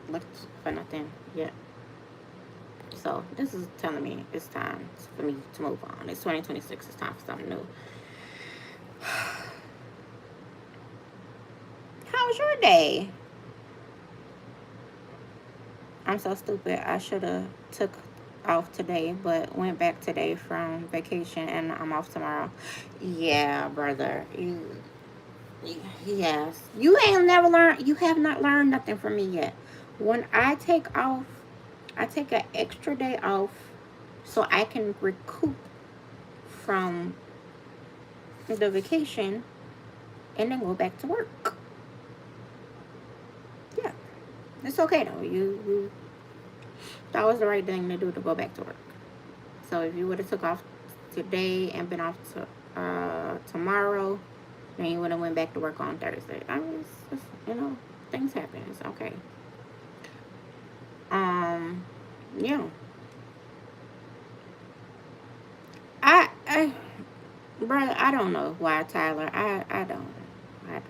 looked for nothing yet. So this is telling me it's time for me to move on. It's 2026. It's time for something new. How was your day? I'm so stupid. I should have took off today, but went back today from vacation, and I'm off tomorrow. Yeah, brother. Yes. You ain't never learned. You have not learned nothing from me yet. When I take off, I take an extra day off so I can recoup from the vacation and then go back to work. Yeah, it's okay though. You that was the right thing to do to go back to work. So if you would have took off today and been off to tomorrow, then you would have went back to work on Thursday. I mean, you know, things happen. It's okay. Um, yeah. I, brother, I don't know why Tyler. I don't. I don't.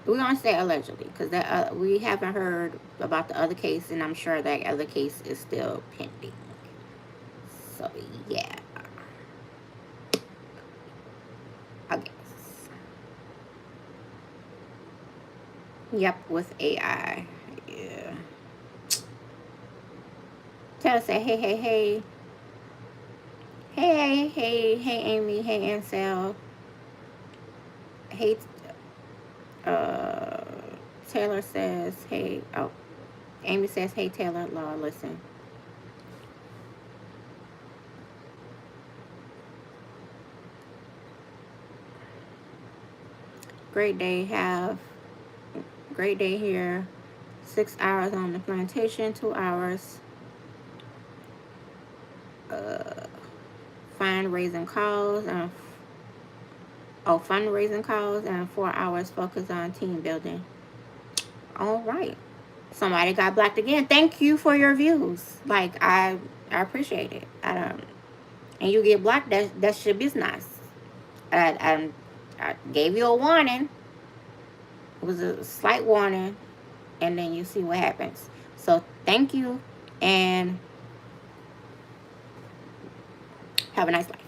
We're gonna say allegedly because that we haven't heard about the other case, and I'm sure that other case is still pending. So yeah, I guess. Yep, with AI. Yeah. Tell us say hey hey hey hey hey Amy, hey Ansel, hey uh Taylor says hey Amy says hey Taylor Law listen. Great day have great day here. 6 hours on the plantation, 2 hours uh fundraising calls and fundraising calls and 4 hours focused on team building. All right. Somebody got blocked again. Thank you for your views. Like I appreciate it. I don't and you get blocked, that's your business. I gave you a warning. It was a slight warning, and then you see what happens. So thank you, and have a nice life.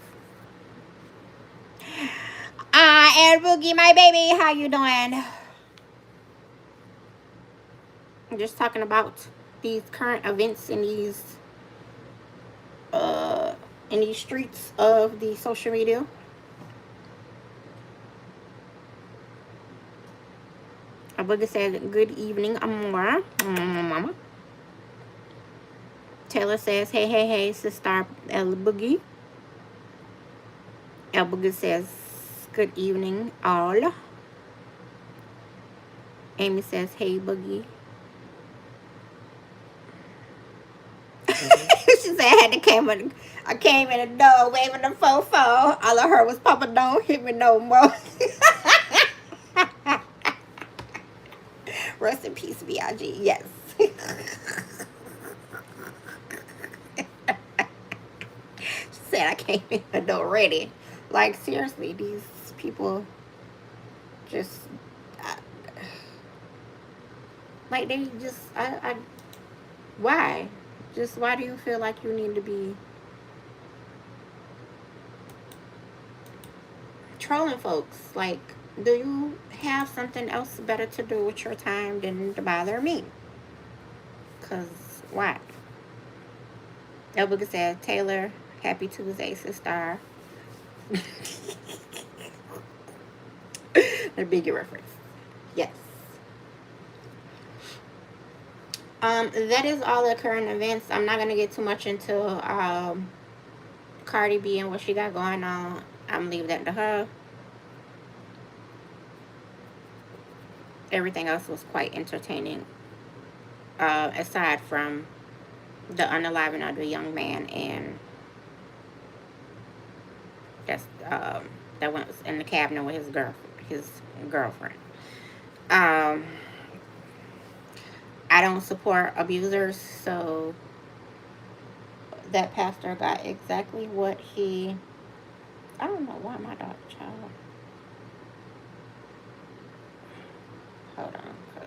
And Boogie, my baby, how you doing? I'm just talking about these current events uh in these streets of the social media. A Boogie said, "Good evening, Amora." Mama. Taylor says, "Hey, hey, hey, sister El Boogie." El Boogie says, "Good evening, all." Amy says, "Hey, Boogie." She said, I came in the door waving the fofo. All I heard was, Papa, don't hit me no more." Rest in peace, B.I.G. Yes. She said, I came in the door ready. Like, seriously, these people just, uh, like, they just, why? Just why do you feel like you need to be trolling folks? Like, do you have something else better to do with your time than to bother me? Because why? Elbooker said, Taylor, happy Tuesday, sister. The biggie reference. Yes. That is all the current events. I'm not gonna get too much into Cardi B and what she got going on. I'm gonna leave that to her. Everything else was quite entertaining. Aside from the unaliving of the young man, and that's that was in the cabinet with his girlfriend. Um, I don't support abusers, so that pastor got exactly what he. I don't know why my dog child. Hold on, cause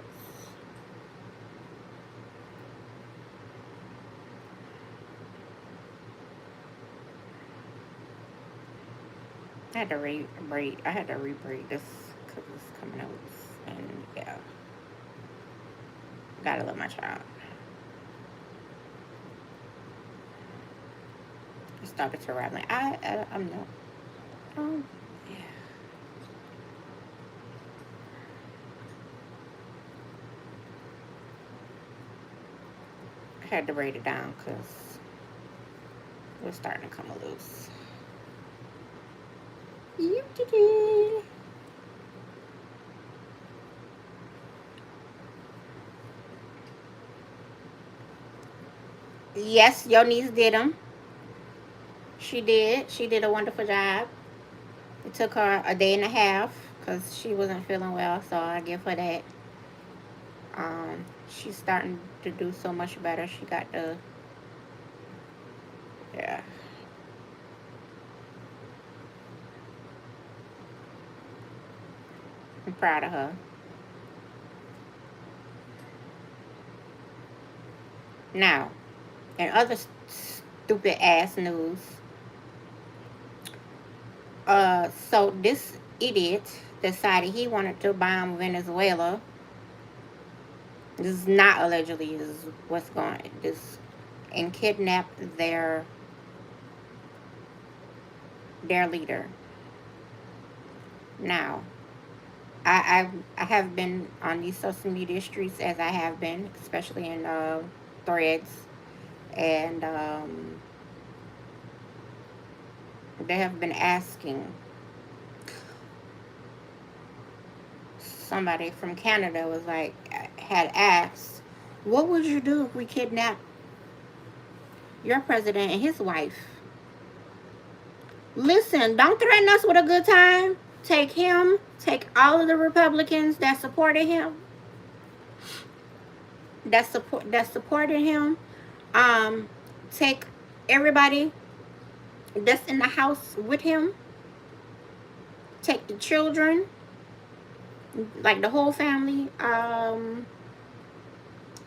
I had to read. I had to reread this because it's coming out, and yeah, gotta love my child. I started to rap like I'm no. Um, yeah. I had to write it down because we're starting to come loose. You did it. Yes, your niece did them. She did. She did a wonderful job. It took her a day and a half because she wasn't feeling well, so I give her that. She's starting to do so much better. She got the yeah. I'm proud of her. Now, in other stupid ass news, so this idiot decided he wanted to bomb Venezuela. This is not allegedly this is what's going this and kidnap their leader. Now, I have been on these social media streets as I have been, especially in threads, and they have been asking. Somebody from Canada was like had asked, "What would you do if we kidnapped your president and his wife?" Listen, don't threaten us with a good time. Take him, take all of the Republicans that supported him, that supported him. Um, take everybody that's in the house with him. Take the children, like the whole family. All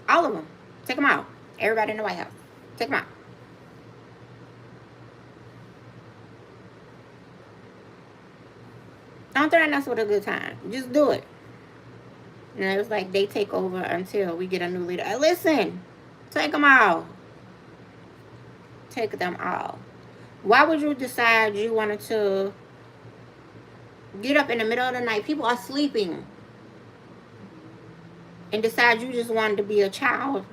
of them. Take them out. Everybody in the White House. Take them out. Don't threaten us with a good time. Just do it. And it was like they take over until we get a new leader. Listen, take them all. Take them all. Why would you decide you wanted to get up in the middle of the night? People are sleeping. And decide you just wanted to be a child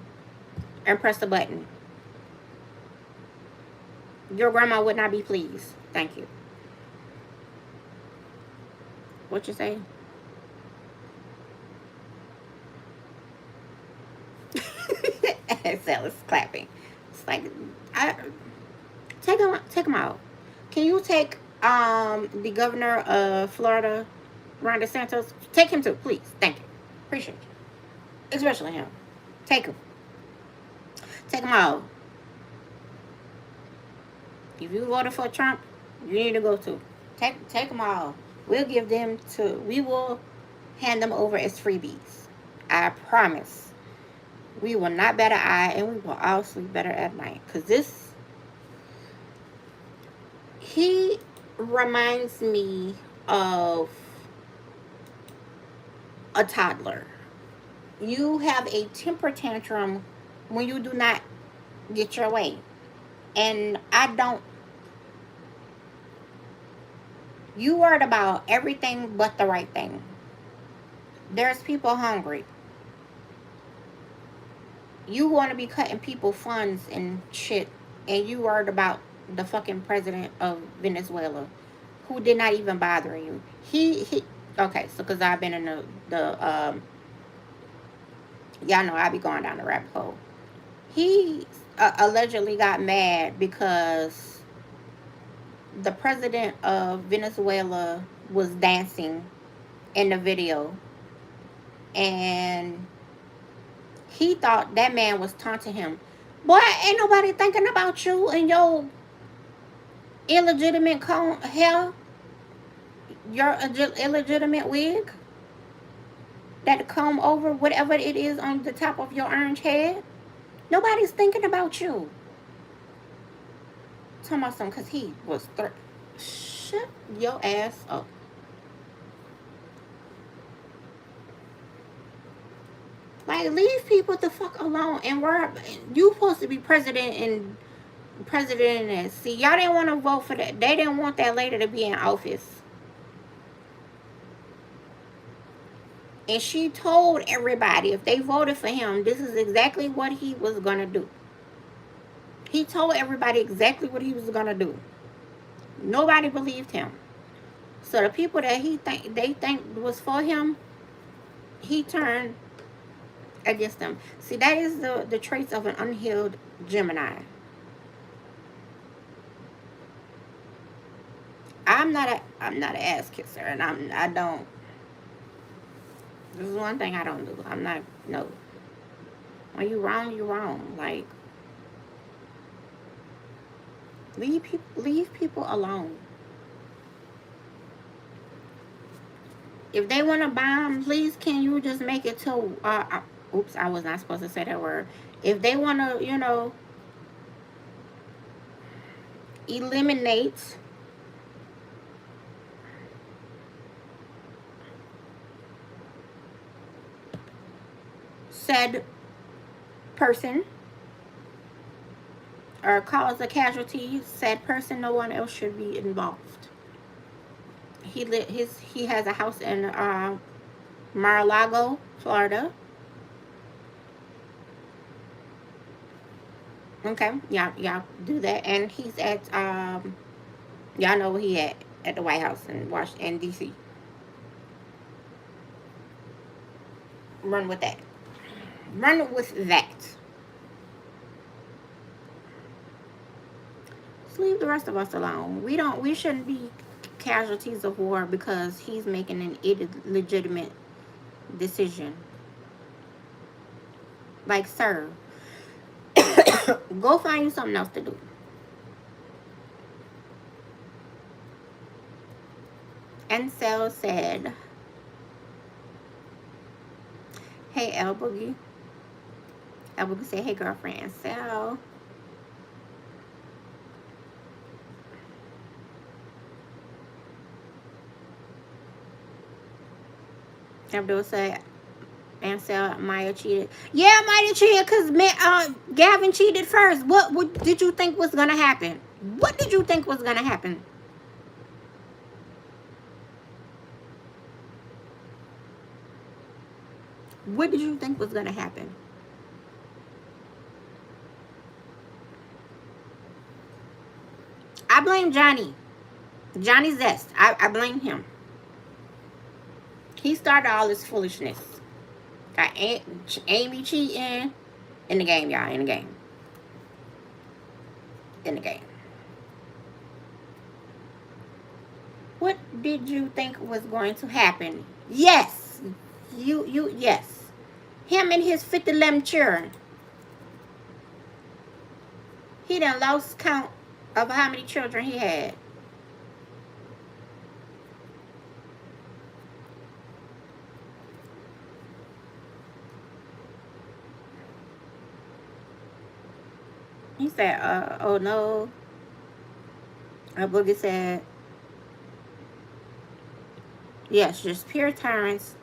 and press the button. Your grandma would not be pleased. Thank you. What you say? Sally's clapping. It's like I take them out. Can you take the governor of Florida, Ron DeSantis? Take him too, please. Thank you. Appreciate you. Especially him. Take him. Take him out. If you voted for Trump, you need to go too. Take them all. We'll give them to. We will hand them over as freebies. I promise. We will not bat an eye, and we will all sleep better at night. Cause he reminds me of a toddler. You have a temper tantrum when you do not get your way, and I don't. You worried about everything but the right thing. There's people hungry. You want to be cutting people funds and shit, and you worried about the fucking president of Venezuela, who did not even bother you. He. Okay, so because I've been in the y'all know I be going down the rabbit hole. He allegedly got mad because the president of Venezuela was dancing in the video, and he thought that man was taunting him. Boy, ain't nobody thinking about you and your illegitimate hair, your illegitimate wig that comb over whatever it is on the top of your orange head. Nobody's thinking about you. Talking about something because he was shut your ass up. Like, leave people the fuck alone. And you supposed to be president and see, y'all didn't want to vote for that. They didn't want that lady to be in office. And she told everybody if they voted for him, this is exactly what he was gonna do. He told everybody exactly what he was gonna do. Nobody believed him. So the people that they think was for him, he turned against them. See, that is the traits of an unhealed Gemini. I'm not an ass kisser, and I don't. This is one thing I don't do. I'm not, no. When you wrong, you wrong. Like, leave people alone. If they want to bomb, please can you just make it to oops, I was not supposed to say that word. If they want to, eliminate said person or cause a casualty, said person, no one else should be involved. He has a house in Mar-a-Lago, Florida. Okay, y'all do that, and he's at y'all know where he at the White House in Washington D.C. Run with that. Run with that. Just leave the rest of us alone. We shouldn't be casualties of war because he's making an illegitimate decision. Like, sir, go find you something else to do. And Cell said, hey, El Boogie. El Boogie said, hey, girlfriend. Cell. Abdul said, and Cell, Maya cheated. Yeah, Maya cheated because Gavin cheated first. What did you think was going to happen? What did you think was going to happen? What did you think was going to happen? I blame Johnny. Johnny Zest. I blame him. He started all this foolishness. Got Amy cheating. In the game, y'all. In the game. In the game. What did you think was going to happen? Yes. Yes. Him and his 50 children. He done lost count of how many children he had. He said, oh no. Boogie said, yes, just pure tyrants.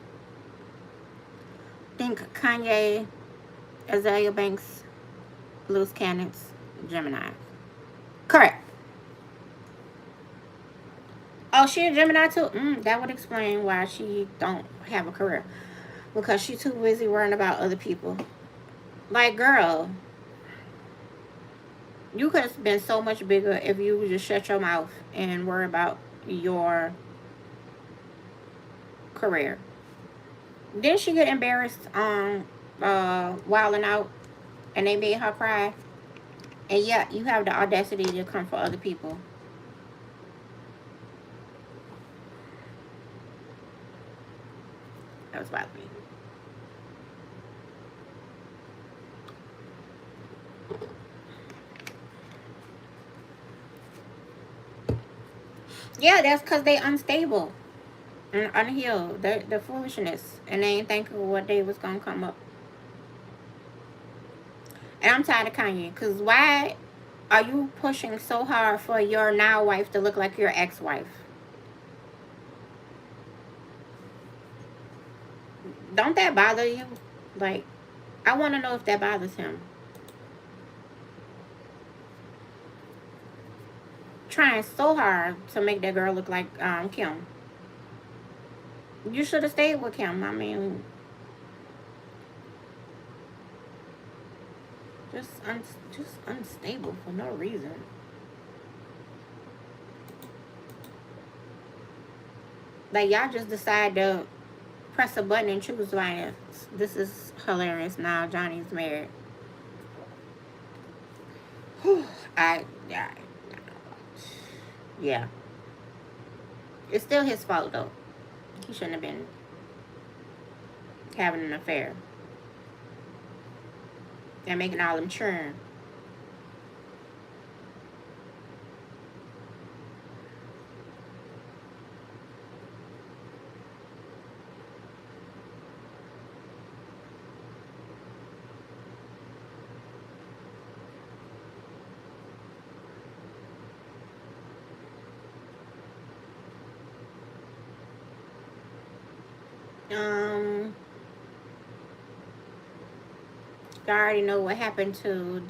Think Kanye, Azalea Banks, loose cannons, Gemini. Correct. Oh, she a Gemini too? That would explain why she don't have a career. Because she too busy worrying about other people. Like, girl, you could have been so much bigger if you would just shut your mouth and worry about your career. Didn't she get embarrassed wilding out and they made her cry? And yeah, you have the audacity to come for other people. That was bothering me. Yeah, that's because they unstable and unhealed. The foolishness. And they ain't thinking what day was going to come up. And I'm tired of Kanye. Because why are you pushing so hard for your now wife to look like your ex-wife? Don't that bother you? Like, I want to know if that bothers him. Trying so hard to make that girl look like Kim. You should have stayed with Kim. I mean, just just unstable for no reason. Like y'all just decide to press a button and choose violence. This is hilarious. Now Johnny's married. I yeah. It's still his fault though. He shouldn't have been having an affair and making all them churn. Um, I already know what happened to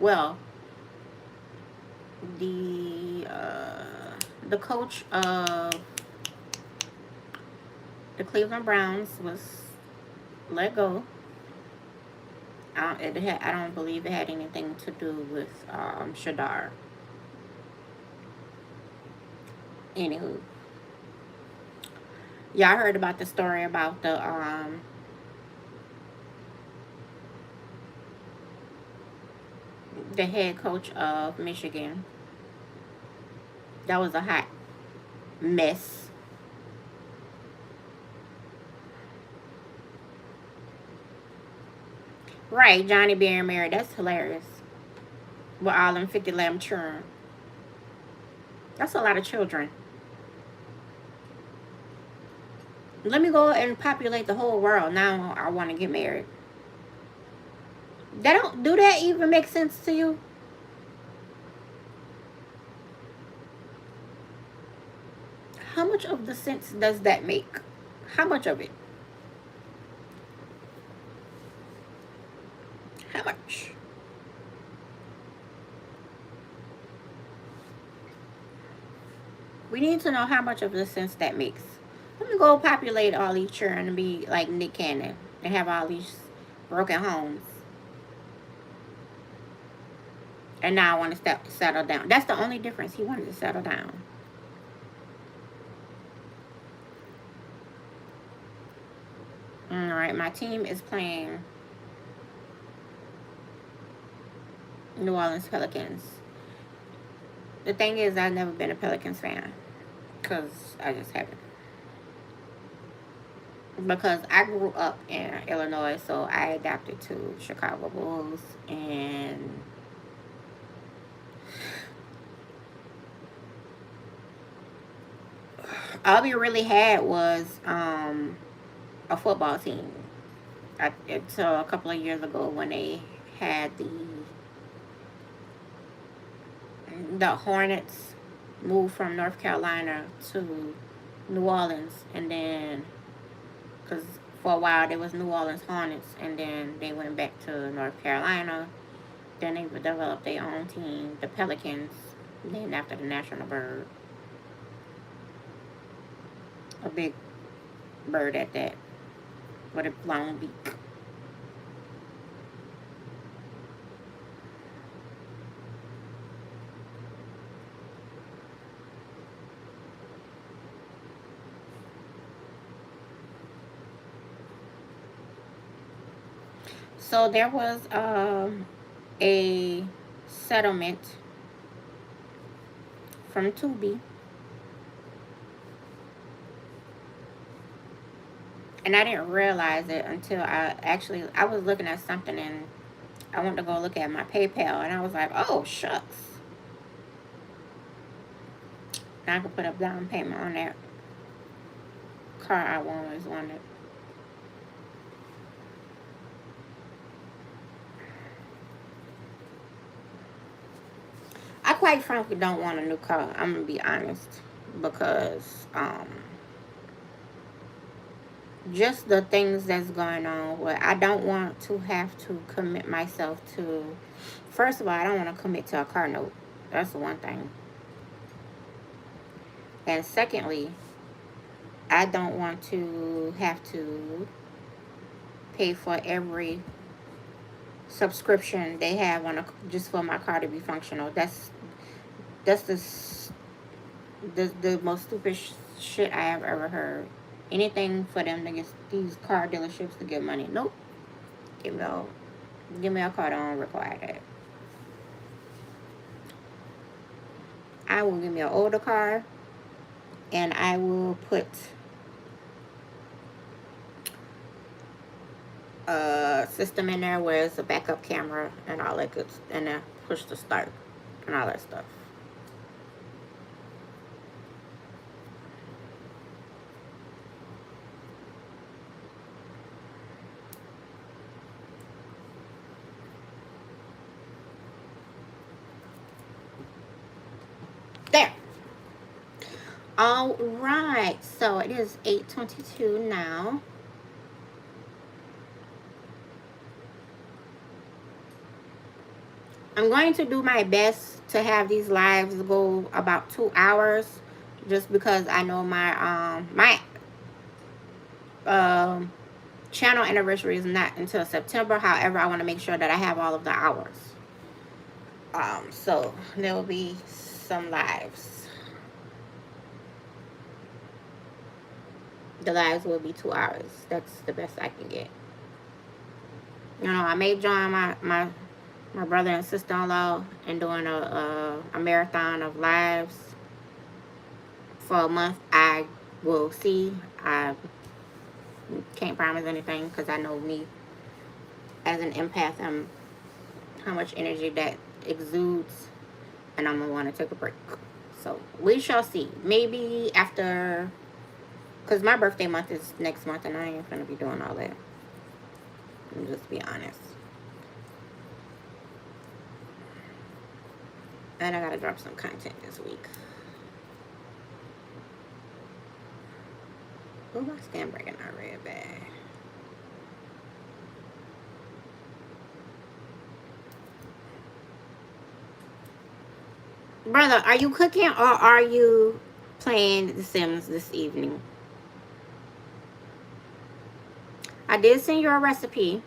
well, the coach of the Cleveland Browns was let go. I don't believe it had anything to do with Shadar. Anywho, y'all heard about the story about the head coach of Michigan. That was a hot mess. Right, Johnny being married. That's hilarious. With all them 50 lamb children. That's a lot of children. Let me go and populate the whole world. Now I want to get married. That don't do that even make sense to you? How much of the sense does that make? How much of it? How much? We need to know how much of the sense that makes. Let me go populate all these children and be like Nick Cannon and have all these broken homes. And now I want to settle down. That's the only difference. He wanted to settle down. All right, my team is playing New Orleans Pelicans. The thing is, I've never been a Pelicans fan because I just haven't. Because I grew up in Illinois, so I adapted to Chicago Bulls, and all we really had was a football team. Until a couple of years ago when they had the Hornets moved from North Carolina to New Orleans, and then because for a while there was New Orleans Hornets, and then they went back to North Carolina. Then they developed their own team, the Pelicans, named after the national bird, a big bird at that, with a long beak. So there was a settlement from Tubi. And I didn't realize it until I was looking at something and I went to go look at my PayPal and I was like, oh shucks. Now I can put a down payment on that car I always wanted. I quite frankly don't want a new car. I'm gonna be honest, because just the things that's going on where I don't want to have to commit myself to. First of all, I don't want to commit to a car note. That's the one thing. And secondly, I don't want to have to pay for every subscription they have on just for my car to be functional. That's the most stupid shit I have ever heard. Anything for them to get these car dealerships to get money. Nope. Give me a car. Don't require that. I will give me an older car, and I will put a system in there where it's a backup camera and all that good, and then push the start and all that stuff. There. All right. So it is 8:22 now. I'm going to do my best to have these lives go about 2 hours, just because I know my channel anniversary is not until September. However, I want to make sure that I have all of the hours. So there will be some lives. The lives will be 2 hours. That's the best I can get. You know, I may join my brother and sister-in-law and doing a marathon of lives for a month. I will see. I can't promise anything because I know me as an empath, how much energy that exudes, and I'm gonna want to take a break. So we shall see. Maybe after, because my birthday month is next month and I ain't gonna be doing all that. I'll just be honest. And I gotta drop some content this week. Oh, my skin breaking out red bad. Brother, are you cooking or are you playing The Sims this evening? I did send you a recipe.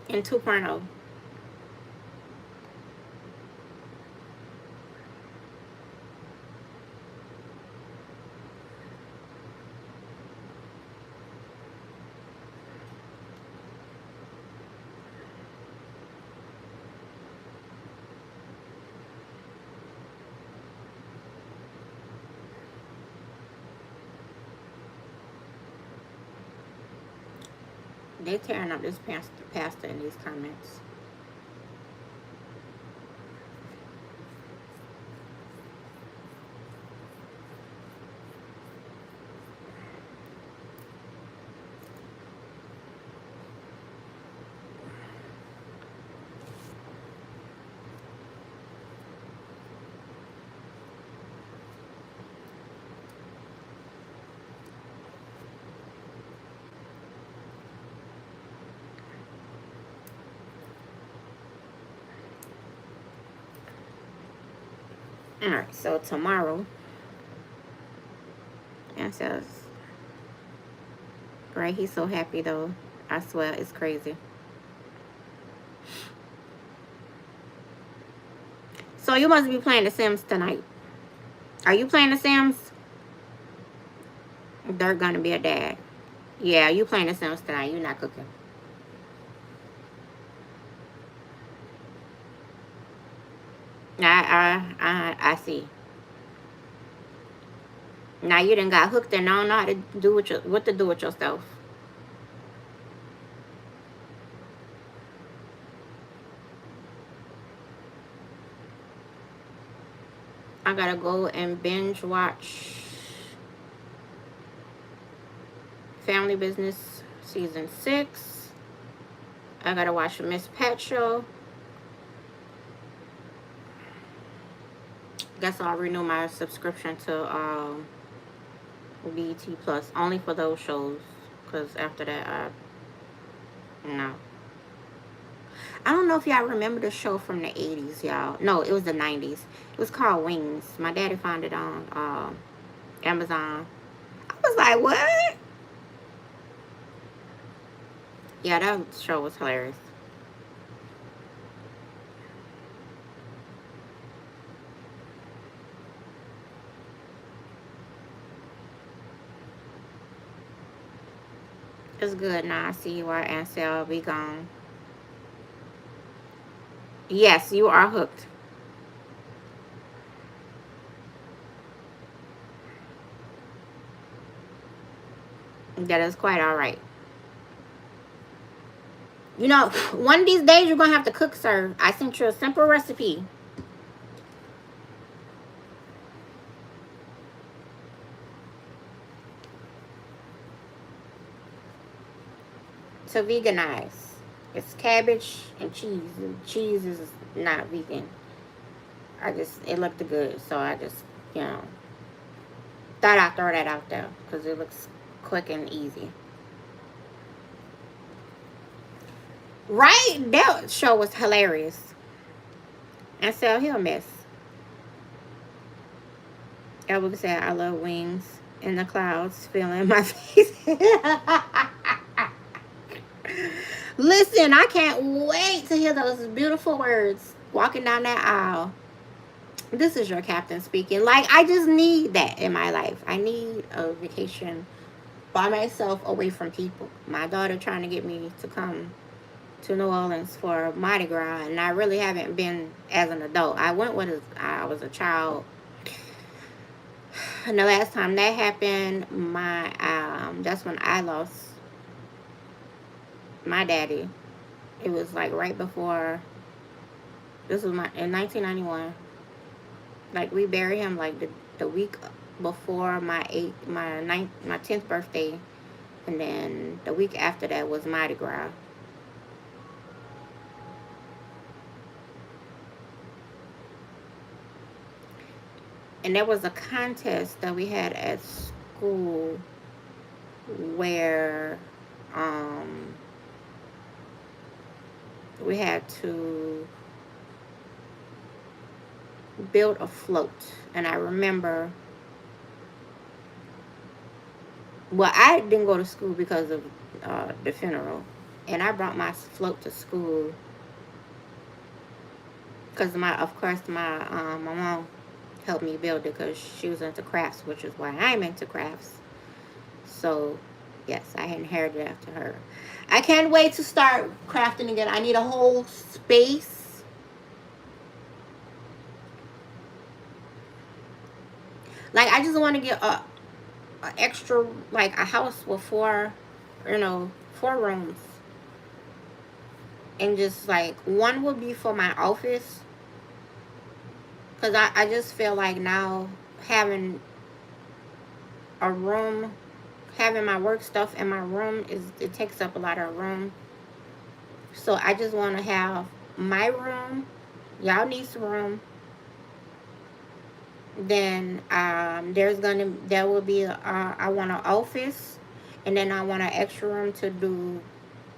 In 2.0. They tearing up this pasta in these comments. Alright, so tomorrow, it says, right, he's so happy though. I swear, it's crazy. So you must be playing The Sims tonight. Are you playing The Sims? They're gonna be a dad. Yeah, you playing the Sims tonight. You're not cooking. I see. Now you done got hooked and don't know how to do what to do with yourself. I gotta go and binge watch Family Business season 6. I gotta watch Miss Pet Show. Guess I'll renew my subscription to BET Plus only for those shows. Cause after that, no. I don't know if y'all remember the show from the 80s, y'all. No, it was the 90s. It was called Wings. My daddy found it on Amazon. I was like, what? Yeah, that show was hilarious. It's good now. I see why Ansel be gone. Yes, you are hooked. That is quite all right. You know, one of these days you're gonna have to cook, sir. I sent you a simple recipe. To veganize. It's cabbage and cheese. And cheese is not vegan. It looked good, so I just, you know, thought I'd throw that out there because it looks quick and easy. Right? That show was hilarious. And so he'll miss. Elwood said, I love wings in the clouds, feeling my face. Listen, I can't wait to hear those beautiful words walking down that aisle. This is your captain speaking. Like, I just need that in my life. I need a vacation by myself away from people. My daughter trying to get me to come to New Orleans for Mardi Gras, and I really haven't been as an adult. I went when I was a child. And the last time that happened, that's when I lost my daddy. It was like right before. This was in 1991. Like we buried him like the week before my 10th birthday, and then the week after that was Mardi Gras. And there was a contest that we had at school where we had to build a float. And I remember, well, I didn't go to school because of the funeral. And I brought my float to school because of course, my mom helped me build it because she was into crafts, which is why I'm into crafts. So, yes, I inherited it after her. I can't wait to start crafting again. I need a whole space. Like, I just want to get a extra, like a house with four rooms. And just like, one would be for my office. Because I just feel like now having a room, having my work stuff in my room, it takes up a lot of room. So I just want to have my room. Y'all need some room. Then there will be I want an office, and then I want an extra room to do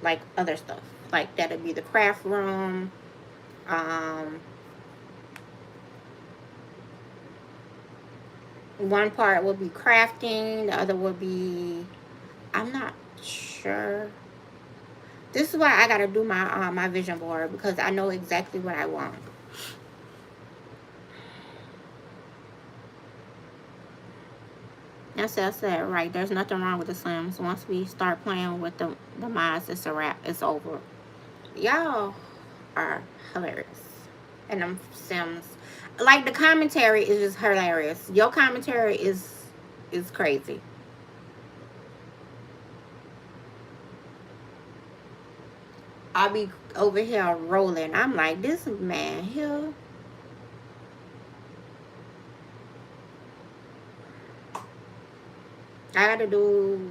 like other stuff. Like that'll be the craft room. One part will be crafting, the other will be, I'm not sure. This is why I gotta do my vision board, because I know exactly what I want. Princess said, right, there's nothing wrong with the Sims. Once we start playing with the mods, it's a wrap. It's over. Y'all are hilarious. And them Sims. Like, the commentary is just hilarious. Your commentary is crazy. I'll be over here rolling. I'm like, this man here. I gotta do.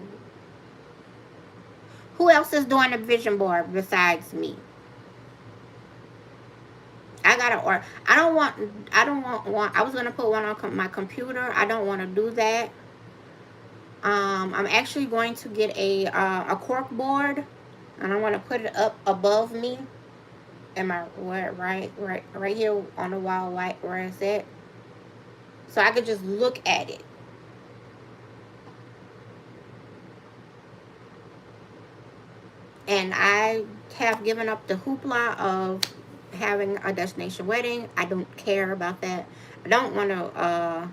Who else is doing the vision board besides me? I gotta, or I don't want one. I was gonna put one on my computer. I don't want to do that. I'm actually going to get a cork board, and I want to put it up above me. Am I right here on the wall, right where it's at? So I could just look at it. And I have given up the hoopla of having a destination wedding. I don't care about that. I don't want to.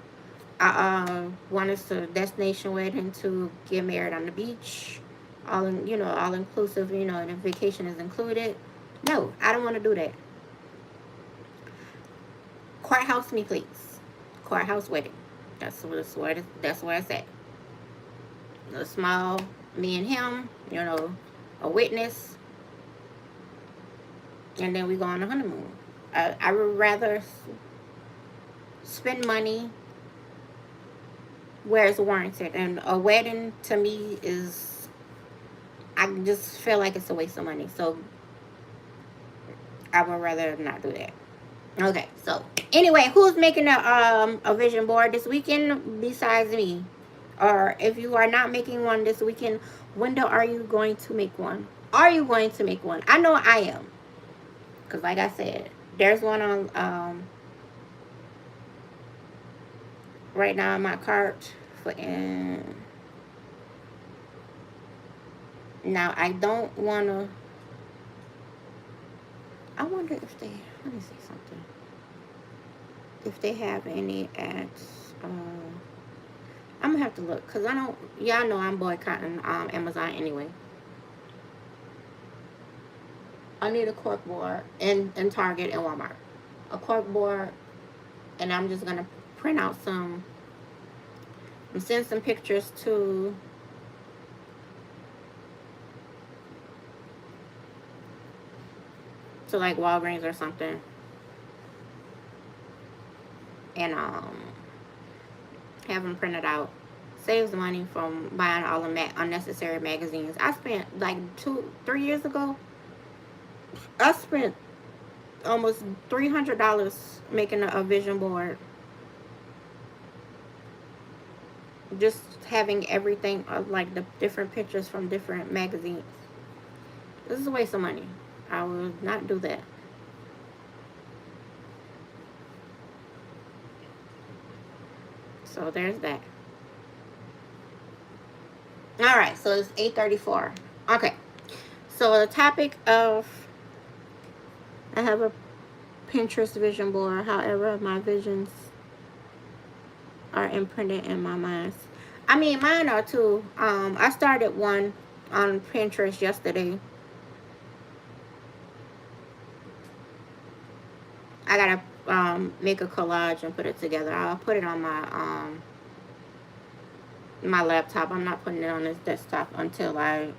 I want us to destination wedding to get married on the beach, all in, all inclusive. And the vacation is included. No, I don't want to do that. Courthouse me, please. Courthouse wedding. That's what it's at. A small, me and him. A witness, and then we go on a honeymoon. I would rather spend money where it's warranted, and a wedding to me is, I just feel like it's a waste of money, so I would rather not do that. Okay, so anyway, who's making a vision board this weekend besides me? Or if you are not making one this weekend, when are you going to make one? Are you going to make one? I know I am. Because like I said, there's one on right now in my cart. Now, I don't want to. I wonder if they. Let me see something. If they have any at. I'm gonna have to look, because I don't. Y'all know I'm boycotting Amazon anyway. I need a cork board in Target and Walmart. A cork board, and I'm just gonna print out some. And send some pictures to like Walgreens or something, and have them printed out. Saves money from buying all the unnecessary magazines. I spent like 3 years ago. I spent almost $300 making a vision board. Just having everything, like the different pictures from different magazines. This is a waste of money. I will not do that. So there's that. Alright, so it's 8:34. Okay. So the topic of, I have a Pinterest vision board. However, my visions are imprinted in my mind. I mean, mine are too. I started one on Pinterest yesterday. I gotta make a collage and put it together. I'll put it on my laptop. I'm not putting it on this desktop until I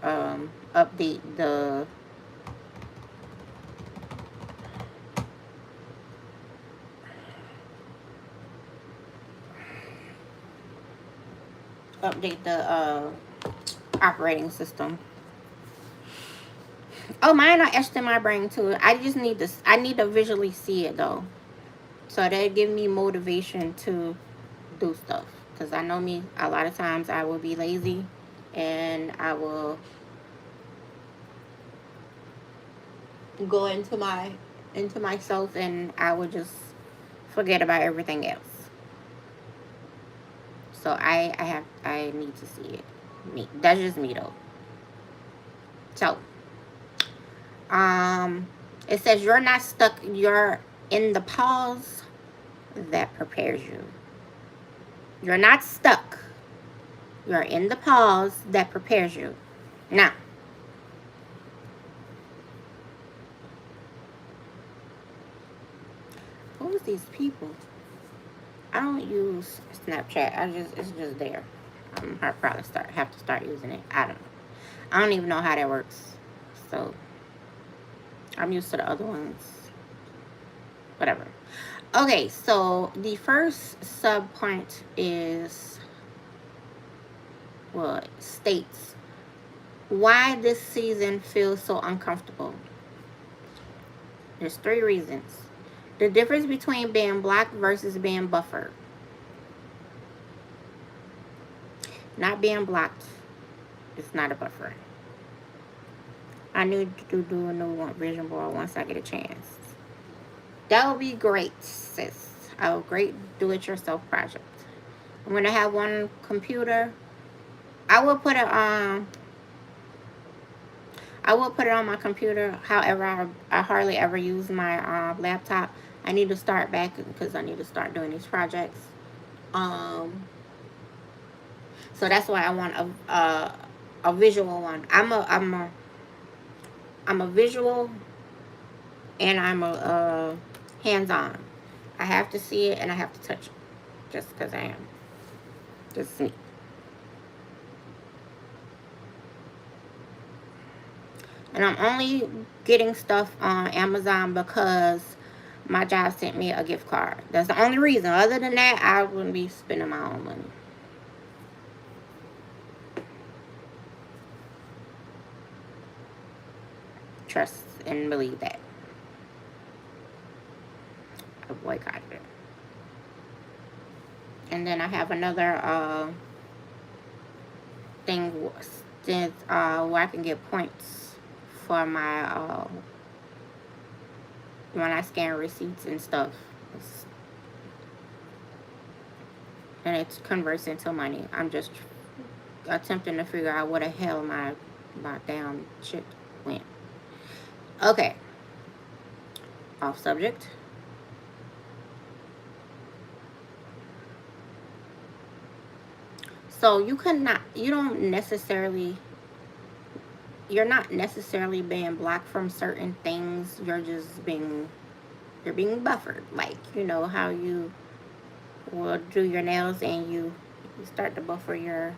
update the operating system. Oh, mine are etched in my brain too. I just need this. I need to visually see it though, so that give me motivation to do stuff. Because I know me, a lot of times I will be lazy, and I will go into myself, and I will just forget about everything else. So I need to see it. Me, that's just me though. So it says you're not stuck, you're in the pause that prepares you. You're not stuck. You're in the pause that prepares you. Now, who is these people? I don't use Snapchat. It's just there. I'll probably have to start using it. I don't know. I don't even know how that works. So I'm used to the other ones. Whatever. Okay, so the first sub point is, well, states why this season feels so uncomfortable. There's 3 reasons. The difference between being blocked versus being buffered. Not being blocked is not a buffer. I need to do a new vision board once I get a chance. That would be great, sis. A great do-it-yourself project. I'm gonna have one computer. I will put it on. I will put it on my computer. However, I hardly ever use my laptop. I need to start back because I need to start doing these projects. So that's why I want a visual one. I'm a visual, and I'm a hands-on. I have to see it and I have to touch it, just because I am. Just me. And I'm only getting stuff on Amazon because my job sent me a gift card. That's the only reason. Other than that, I wouldn't be spending my own money. Trust and believe that. I boycotted it. And then I have another thing where I can get points for my when I scan receipts and stuff. And it converts into money. I'm just attempting to figure out where the hell my damn shit went. Okay. Off subject. So you're not necessarily being blocked from certain things. You're being buffered. Like, you know how you will do your nails and you start to buffer your,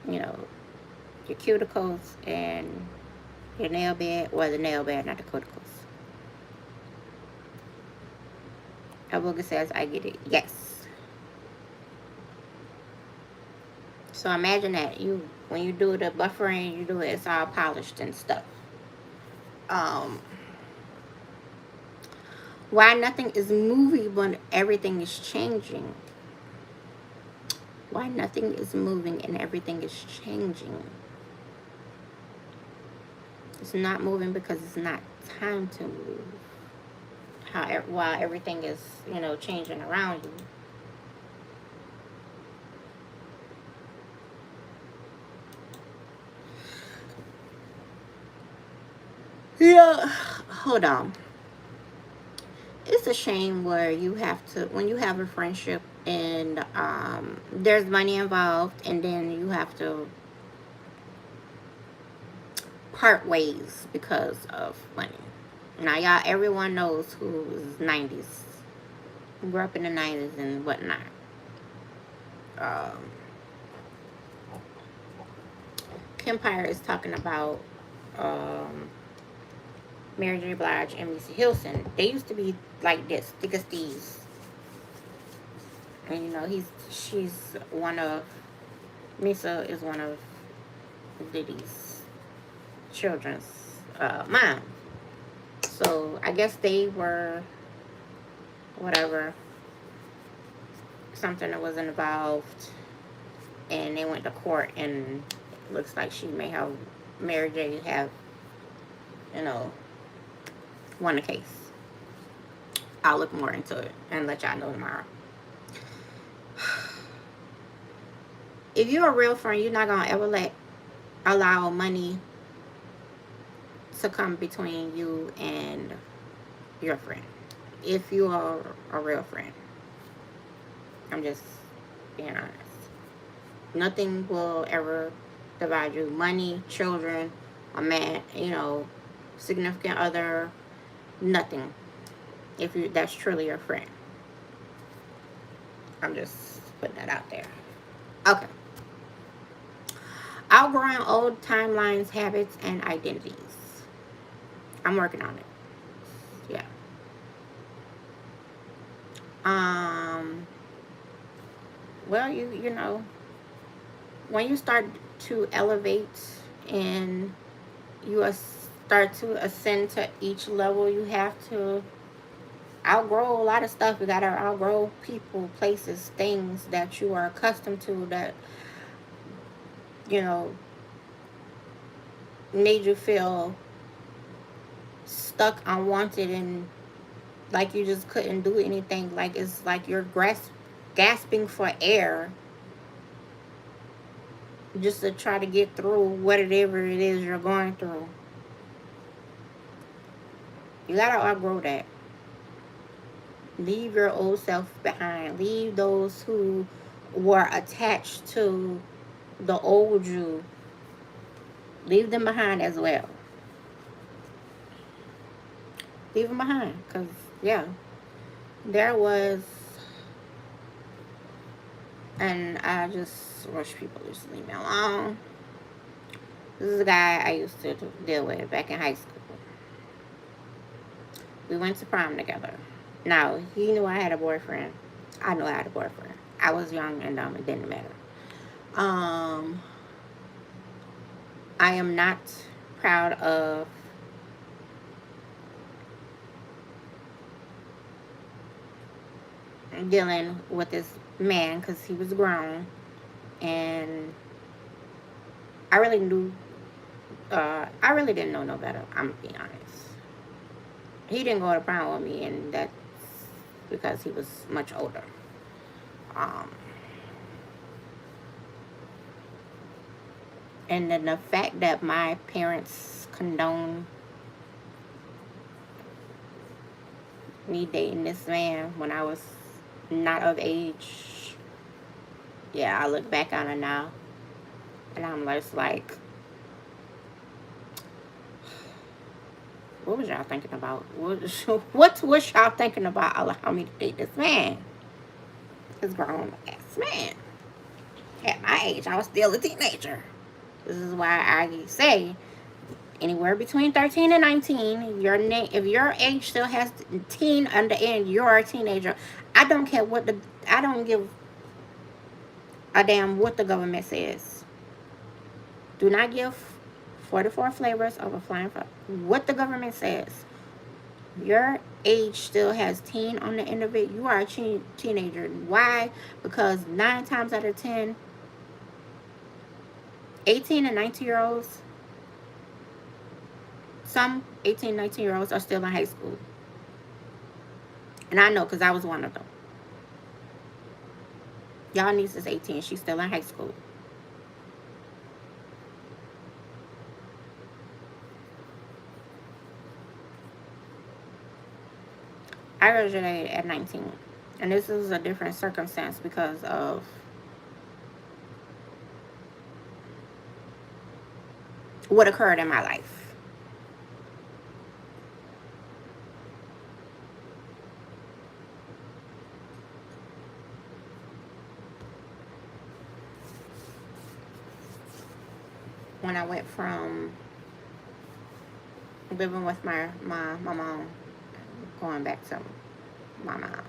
you know, your cuticles and your nail bed. Well, the nail bed, not the cuticles. Abuga says, I get it. Yes. So imagine that when you do the buffering, you do it, it's all polished and stuff. Why nothing is moving but everything is changing? Why nothing is moving and everything is changing? It's not moving because it's not time to move. While everything is, changing around you. Yeah, hold on. It's a shame where when you have a friendship and there's money involved, and then you have to part ways because of money. Now, everyone knows who's 90s, who grew up in the 90s and whatnot. Kempire is talking about Mary J. Blige and Missy Hilson. They used to be like this, thick as thieves. And she's one of, Misa is one of Diddy's children's mom. So I guess they were, whatever, something that was involved, and they went to court, and it looks like Mary J. have, won the case. I'll look more into it and let y'all know tomorrow. If you're a real friend, you're not gonna ever allow money to come between you and your friend. If you are a real friend, I'm just being honest. Nothing will ever divide you. Money, children, a man, significant other, nothing. If you that's truly your friend. I'm just putting that out there. Okay. Outgrowing old timelines, habits, and identities. I'm working on it. Yeah. Um. Well, when you start to elevate and start to ascend to each level, you have to outgrow a lot of stuff. You gotta outgrow people, places, things that you are accustomed to that you know made you feel stuck, unwanted, and like you just couldn't do anything. Like it's like you're gasping for air just to try to get through whatever it is you're going through. You gotta outgrow that. Leave your old self behind. Leave those who were attached to the old you. Leave them behind as well. Leave them behind. Because, yeah, there was, and I just wish people just leave me alone. This is a guy I used to deal with back in high school. We went to prom together. Now, he knew I had a boyfriend. I knew I had a boyfriend. I was young and dumb. It didn't matter. I am not proud of dealing with this man because he was grown, and I really didn't know no better. I'm gonna be honest. He didn't go to prom with me, and that's because he was much older. And then the fact that my parents condoned me dating this man when I was not of age, yeah, I look back on it now, and I'm just like, what was y'all thinking about? What was y'all thinking about allowing me to date this man? This grown ass man. At my age, I was still a teenager. This is why I say anywhere between 13 and 19, if your age still has teen on the end, you're a teenager. I don't give a damn what the government says. Do not give 44 flavors of a flying fuck. What the government says. Your age still has teen on the end of it. You are a teenager. Why? Because 9 times out of 10, 18 and 19-year-olds, some 18, 19-year-olds are still in high school. And I know because I was one of them. Y'all niece is 18. She's still in high school. I graduated at 19. And this is a different circumstance because of what occurred in my life. When I went from living with my mom, going back to my mom.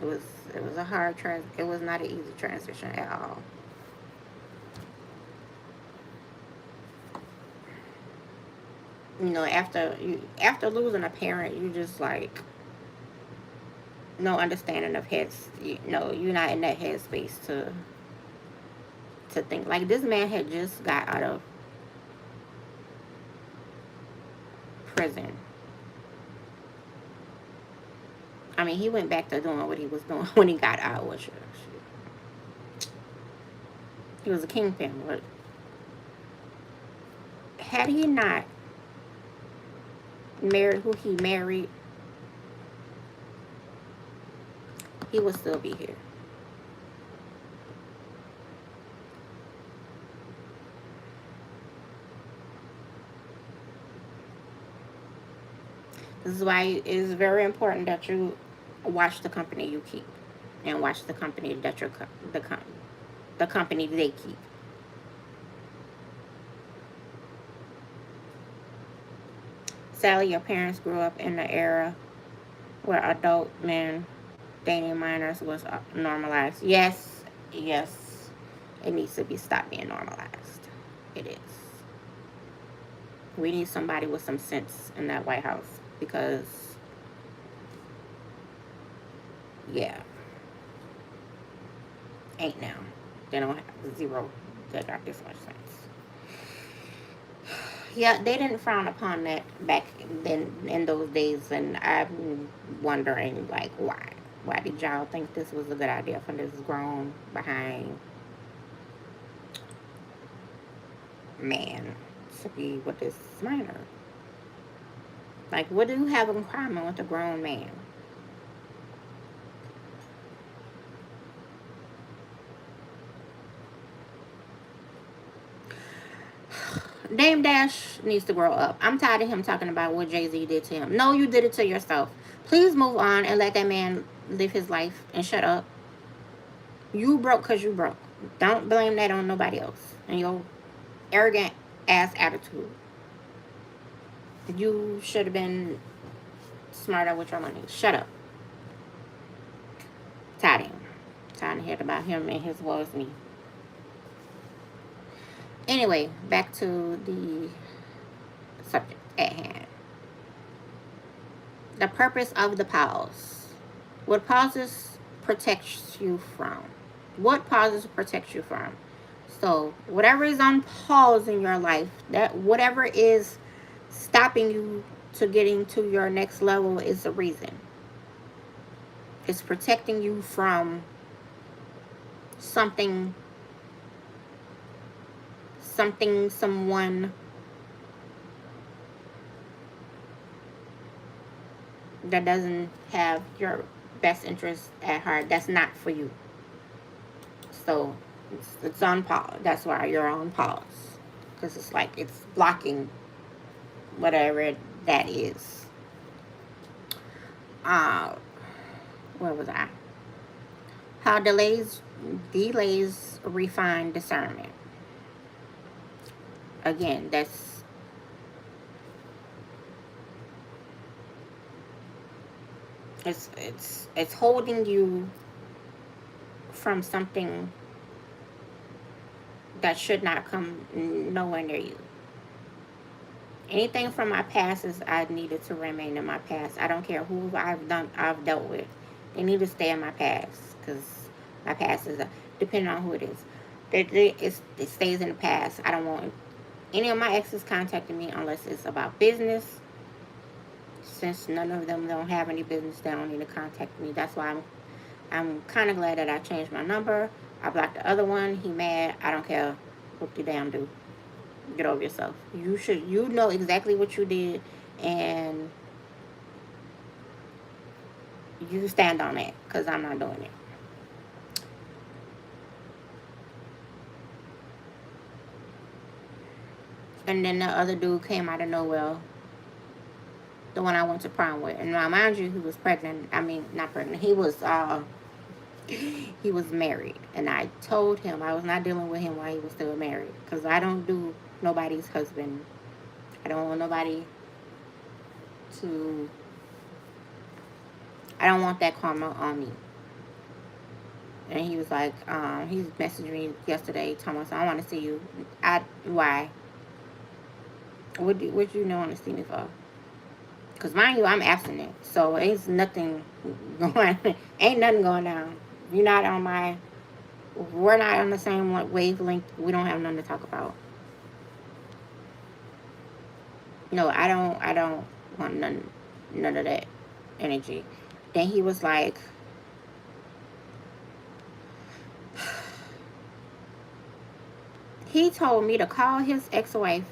It was a hard it was not an easy transition at all. After losing a parent, you just like no understanding of heads. You're not in that headspace to think. Like this man had just got out of prison. I mean, he went back to doing what he was doing when he got out, which he was a kingpin. But had he not married who he married, he would still be here. This is why it is very important that you watch the company you keep and watch the company that the company they keep. Sally, your parents grew up in the era where adult men dating minors was normalized. Yes, yes, it needs to be stopped being normalized. It is. We need somebody with some sense in that White House because, yeah, ain't now. They don't have zero. They got this much sense. Yeah, they didn't frown upon that back then in those days, and I'm wondering like why. Why did y'all think this was a good idea for this grown behind man to be with this minor? Like, what do you have in common with a grown man? Dame Dash needs to grow up. I'm tired of him talking about what Jay-Z did to him. No, you did it to yourself. Please move on and let that man live his life and shut up. You broke because you broke. Don't blame that on nobody else and your arrogant ass attitude. You should have been smarter with your money. Shut up. Tired of him. Tired of hearing about him and his woes me. Anyway, back to the subject at hand. The purpose of the pause. What pauses protects you from? What pauses protect you from? So whatever is on pause in your life, that whatever is stopping you to getting to your next level is the reason. It's protecting you from something, someone that doesn't have your best interest at heart. That's not for you. So it's on pause. That's why you're on pause. Because it's like it's blocking whatever that is. Where was I? How delays refine discernment. Again, it's holding you from something that should not come nowhere near you. Anything from my past is I needed to remain in my past. I don't care who I've dealt with. They need to stay in my past because my past is depending on who it is. It stays in the past. I don't want any of my exes contacting me unless it's about business. Since none of them don't have any business, they don't need to contact me. That's why I'm kind of glad that I changed my number. I blocked the other one. He mad. I don't care what you damn do. Get over yourself. You know exactly what you did, and you stand on it, because I'm not doing it. And then the other dude came out of nowhere, the one I went to prom with. And now, mind you, he was pregnant. I mean, not pregnant. He was married. And I told him I was not dealing with him while he was still married. Because I don't do nobody's husband. I don't want nobody to... I don't want that karma on me. And he was like, he messaged me yesterday, telling me, I want to see you. Why? What you want to see me for? Because mind you, I'm abstinent. So ain't nothing going down. You're not on my... We're not on the same wavelength. We don't have nothing to talk about. No, I don't want none of that energy. Then he was like, he told me to call his ex-wife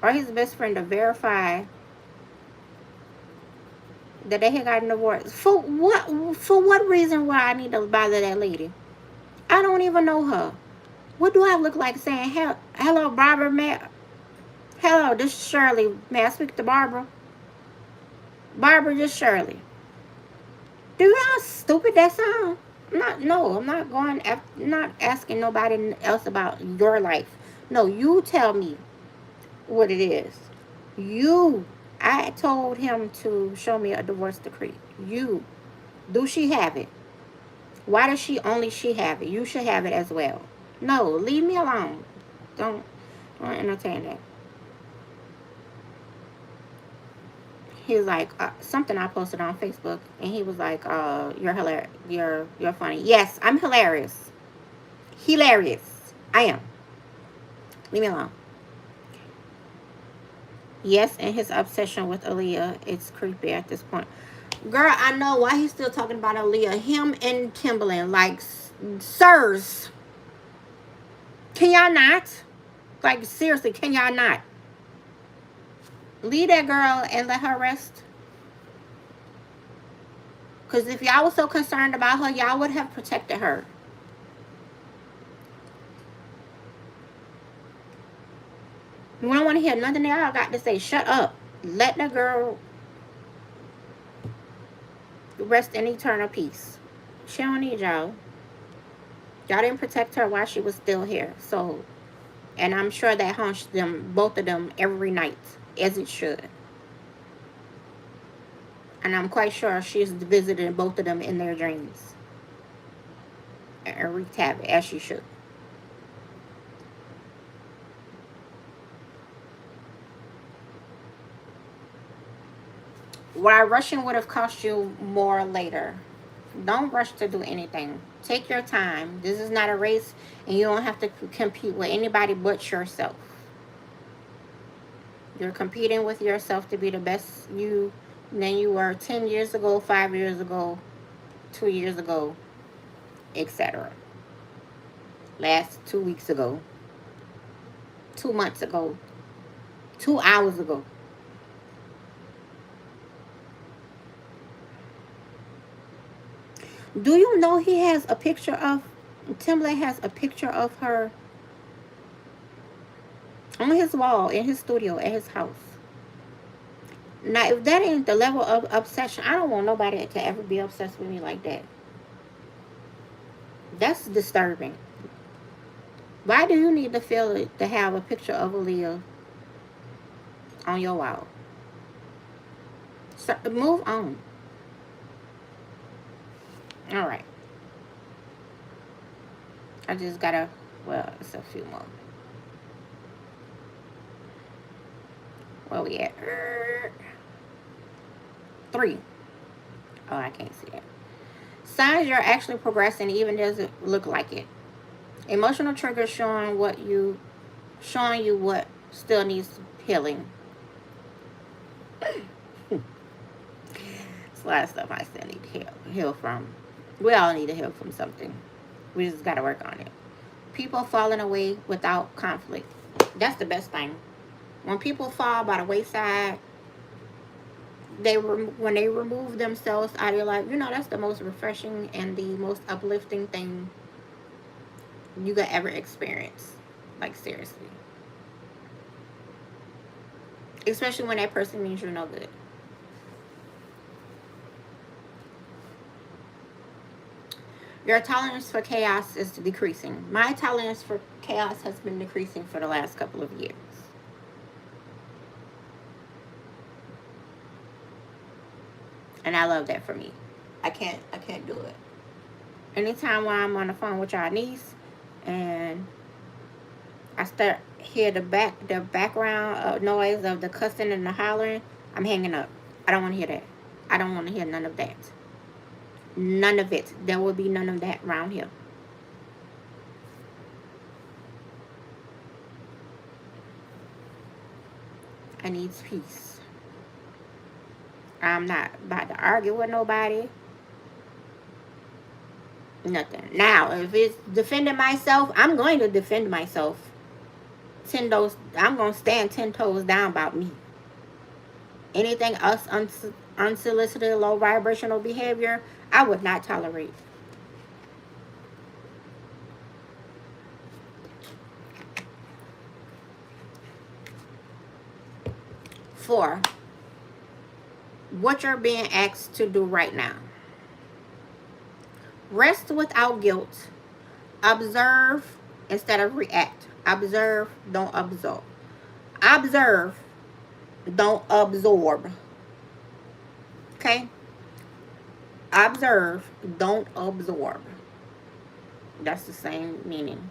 or his best friend to verify that they had gotten divorced. For what? For what reason? Why I need to bother that lady? I don't even know her. What do I look like saying, hello, Barbara? Hello, this is Shirley. May I speak to Barbara? Barbara just Shirley. Do you know how stupid that sounds? I'm not going, not asking nobody else about your life. No, you tell me what it is. You, I told him to show me a divorce decree. You, do she have it? Why does she have it? You should have it as well. No, leave me alone. Don't, don't entertain that. He was like something I posted on Facebook, and he was like, "You're hilarious. You're funny." Yes, I'm hilarious. Hilarious. I am. Leave me alone. Yes, and his obsession with Aaliyah, it's creepy at this point. Girl, I know why he's still talking about Aaliyah. Him and Timbaland, like, sirs, can y'all not? Like, seriously, can y'all not? Leave that girl and let her rest. Because if y'all was so concerned about her, y'all would have protected her. We don't want to hear nothing y'all got to say. Shut up. Let the girl rest in eternal peace. She don't need y'all. Y'all didn't protect her while she was still here. So, and I'm sure that haunts them, both of them, every night, as it should. And I'm quite sure she's visited both of them in their dreams. And wreaked havoc, as she should. Why rushing would have cost you more later. Don't rush to do anything. Take your time. This is not a race, and you don't have to compete with anybody but yourself. You're competing with yourself to be the best you than you were 10 years ago, 5 years ago, 2 years ago, etc. Last 2 weeks ago, 2 months ago, 2 hours ago. Do you know he has a picture of, Timbaland has a picture of her on his wall in his studio at his house? Now, if that ain't the level of obsession, I don't want nobody to ever be obsessed with me like that. That's disturbing. Why do you need to feel it to have a picture of Aaliyah on your wall? So, move on. All right. I just gotta, well, it's a few more. Where we at? 3. Oh, I can't see that. Signs you're actually progressing even doesn't look like it. Emotional triggers showing you what still needs healing. There's a lot of stuff I still need to heal from. We all need to heal from something. We just got to work on it. People falling away without conflict. That's the best thing. When people fall by the wayside, when they remove themselves out of your life, that's the most refreshing and the most uplifting thing you could ever experience. Like, seriously. Especially when that person means you're no good. Your tolerance for chaos is decreasing. My tolerance for chaos has been decreasing for the last couple of years. And I love that for me. I can't do it. Anytime when I'm on the phone with y'all niece and I start hear the background noise of the cussing and the hollering, I'm hanging up. I don't want to hear that. I don't want to hear none of that. None of it. There will be none of that around here. I need peace. I'm not about to argue with nobody. Nothing. Now, if it's defending myself, I'm going to defend myself. I'm going to stand 10 toes down about me. Anything else unsolicited, low vibrational behavior, I would not tolerate. Four, what you're being asked to do right now. Rest without guilt. Observe instead of react. Observe, don't absorb. Observe, don't absorb. Okay? Observe, don't absorb. That's the same meaning.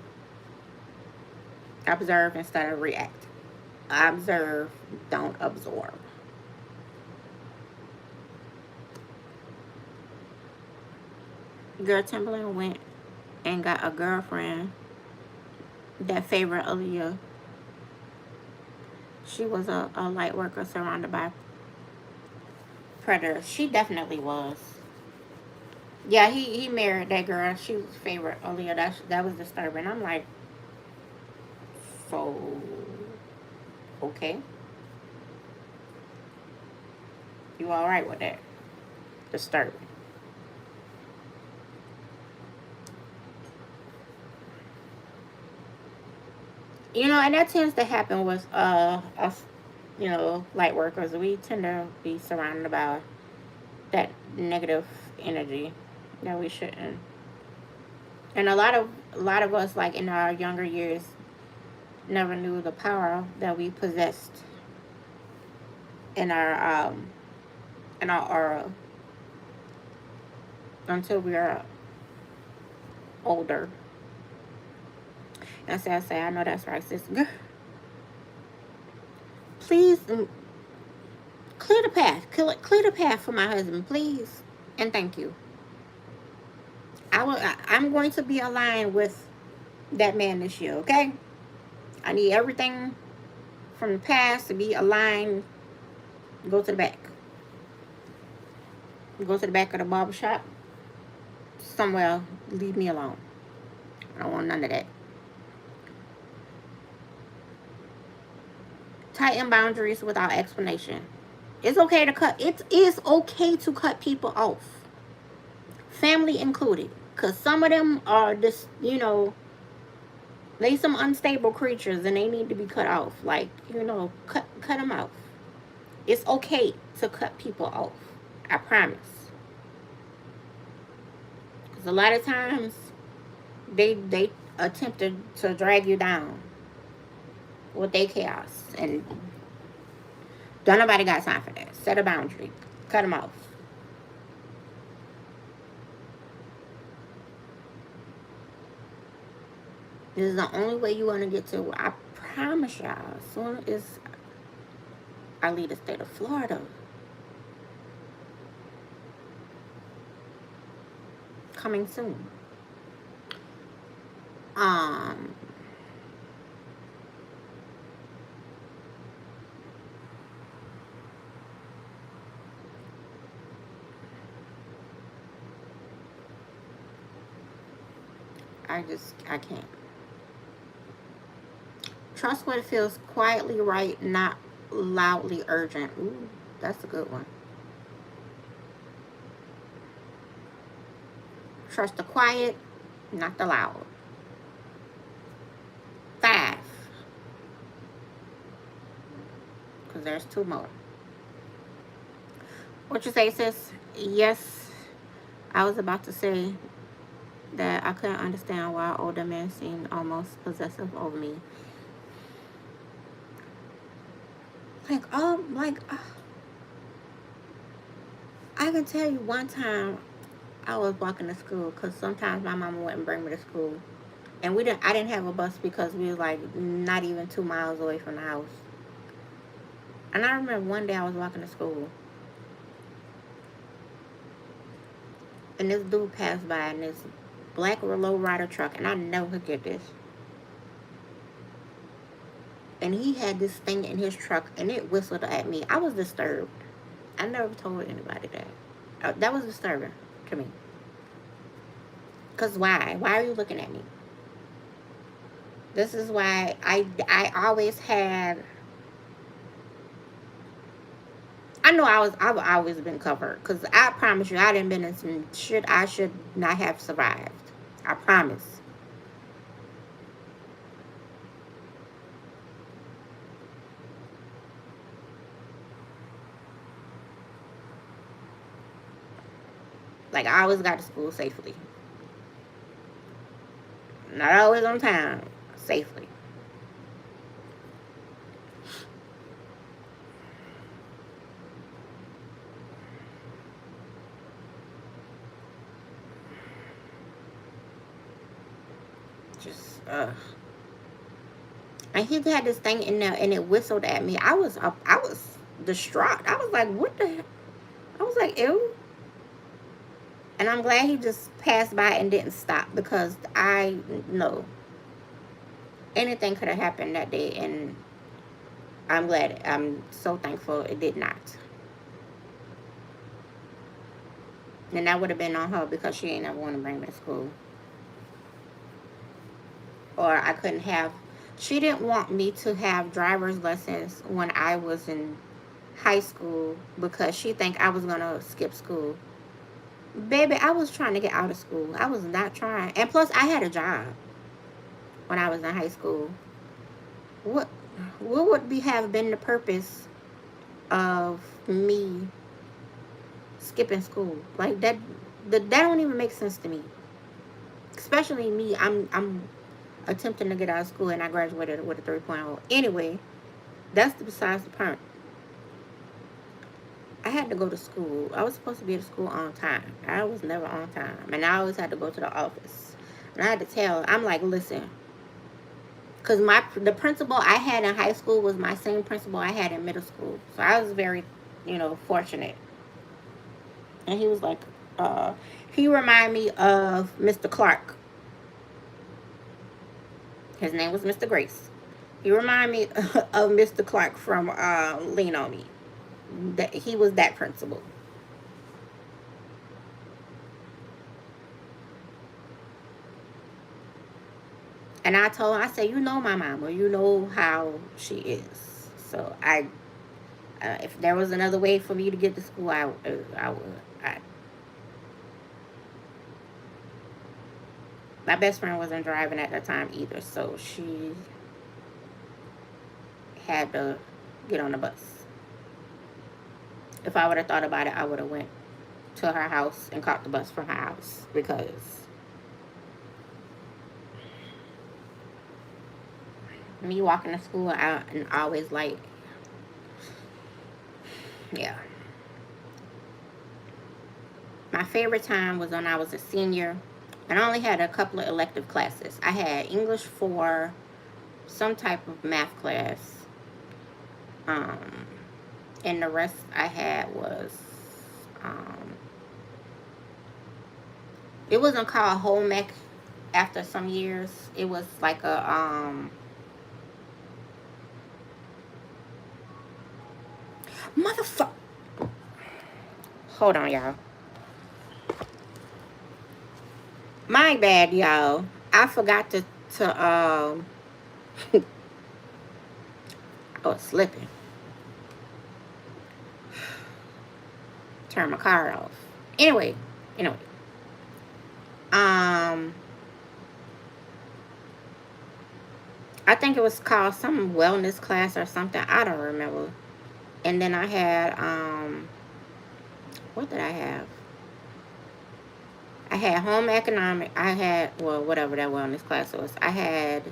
Observe instead of react. Observe, don't absorb. Girl Timberland went and got a girlfriend that favored Aaliyah. She was a light worker surrounded by predators. She definitely was. Yeah, he married that girl. She was favorite Aaliyah. That was disturbing. I'm like, so okay, you all right with that? Disturbing. You know, and that tends to happen with us, light workers. We tend to be surrounded by that negative energy that we shouldn't. And a lot of us, like in our younger years, never knew the power that we possessed in our aura until we are older. And so I say, I know that's right, sister. Please clear the path. Clear the path for my husband, please, and thank you. I'm going to be aligned with that man this year. Okay. I need everything from the past to be aligned. Go to the back. Go to the back of the barber shop. Somewhere. Leave me alone. I don't want none of that. Tighten boundaries without explanation. It's okay to cut. It is okay to cut people off, family included, because some of them are just, they some unstable creatures and they need to be cut off. Like, cut them off. It's okay to cut people off. I promise. Because a lot of times they attempted to drag you down with their chaos, and don't nobody got time for that. Set a boundary. Cut them off. This is the only way you want to get to. I promise y'all. As soon as I leave the state of Florida, coming soon. Um. I can't. Trust what feels quietly right, not loudly urgent. Ooh, that's a good one. Trust the quiet, not the loud. 5. Because there's 2 more. What you say, sis? Yes, I was about to say that I couldn't understand why older men seemed almost possessive over me. I can tell you one time I was walking to school because sometimes my mama wouldn't bring me to school, and I didn't have a bus because we was like not even 2 miles away from the house. And I remember one day I was walking to school, and this dude passed by in this black low rider truck, and I never forget this. And he had this thing in his truck, and it whistled at me. I was disturbed. I never told anybody that. That was disturbing to me. Because why? Why are you looking at me? This is why I always had. I know I've always been covered. Because I promise you, I didn't been in some shit I should not have survived. I promise. Like, I always got to school safely. Not always on time, safely. Just, and he had this thing in there, and it whistled at me. I was distraught. I was like, what the hell? I was like, ew. And I'm glad he just passed by and didn't stop, because I know anything could have happened that day, and I'm so thankful it did not. And that would have been on her, because she ain't never want to bring me to school. Or I couldn't have, she didn't want me to have driver's lessons when I was in high school, because she think I was going to skip school. Baby, I was trying to get out of school. I was not trying. And plus, I had a job when I was in high school. What would be have been the purpose of me skipping school? Like, that don't even make sense to me. Especially me, I'm attempting to get out of school, and I graduated with a 3.0. Anyway, that's besides the point. I had to go to school. I was supposed to be at school on time. I was never on time. And I always had to go to the office. And I had to tell, I'm like, listen. Because the principal I had in high school was my same principal I had in middle school. So I was very, fortunate. And he was like, he reminded me of Mr. Clark. His name was Mr. Grace. He reminded me of Mr. Clark from Lean On Me. That he was that principal. And I told him, I said, you know my mama, you know how she is. So if there was another way for me to get to school, I would. My best friend wasn't driving at that time either, so she had to get on the bus. If I would have thought about it, I would have went to her house and caught the bus from her house, because me walking to school, I always like, yeah. My favorite time was when I was a senior, and I only had a couple of elective classes. I had English 4, some type of math class, and the rest I had was, it wasn't called home ec after some years. It was like a, motherfucker. Hold on, y'all. My bad, y'all. I forgot to I was slipping. Turn my car off. Anyway. I think it was called some wellness class or something. I don't remember. And then I had, what did I have? I had home economic. I had, well, whatever that wellness class was. I had,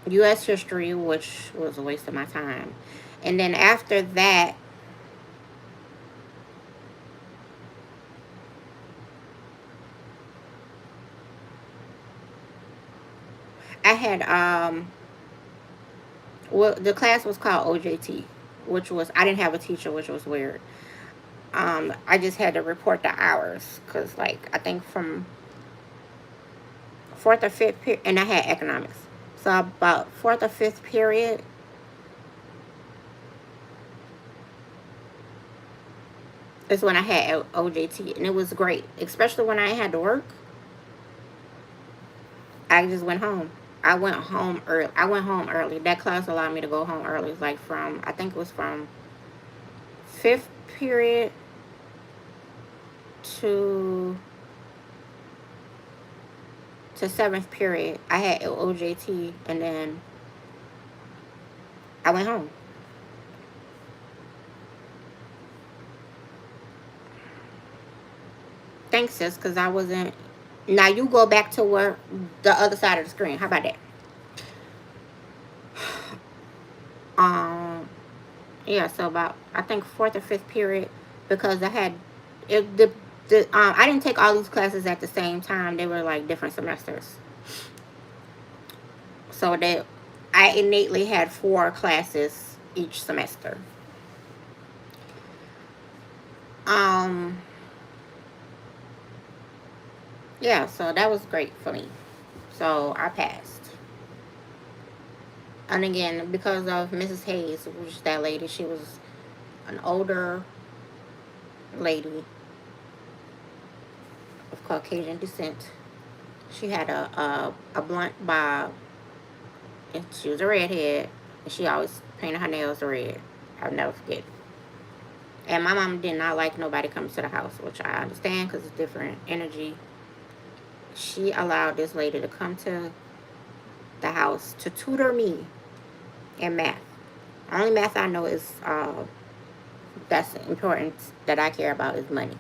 U.S. history, which was a waste of my time. And then after that, I had, well, the class was called OJT, which was, I didn't have a teacher, which was weird. I just had to report the hours, because, like, I think from 4th or 5th period, and I had economics. So about 4th or 5th period, is when I had OJT, and it was great, especially when I had to work. I just went home. I went home early. That class allowed me to go home early. Like from, I think it was from 5th period to 7th period. I had OJT, and then I went home. Thanks, sis, because I wasn't. Now you go back to where the other side of the screen. How about that? Um, yeah. So about I think fourth or fifth period, because I had it. I didn't take all these classes at the same time. They were like different semesters. So I innately had 4 classes each semester. Um, yeah, so that was great for me. So I passed. And again, because of Mrs. Hayes, which is that lady, she was an older lady of Caucasian descent. She had a blunt bob, and she was a redhead, and she always painted her nails red. I'll never forget. And my mom did not like nobody coming to the house, which I understand because it's different energy. She allowed this lady to come to the house to tutor me in math. Only math I know is that's important that I care about is money.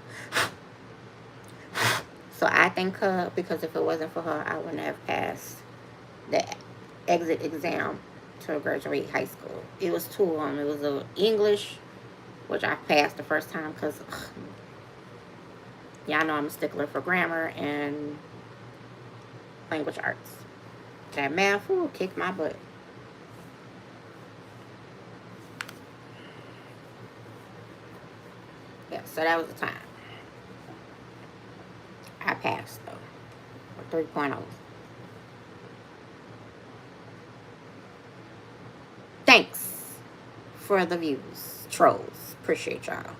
So I thank her, because if it wasn't for her, I wouldn't have passed the exit exam to graduate high school. It was 2 of them. It was English, which I passed the first time because y'all know I'm a stickler for grammar, and language arts. That math, ooh, kicked my butt. Yeah, so that was the time. I passed, though, with 3.0. Thanks for the views, trolls. Appreciate y'all.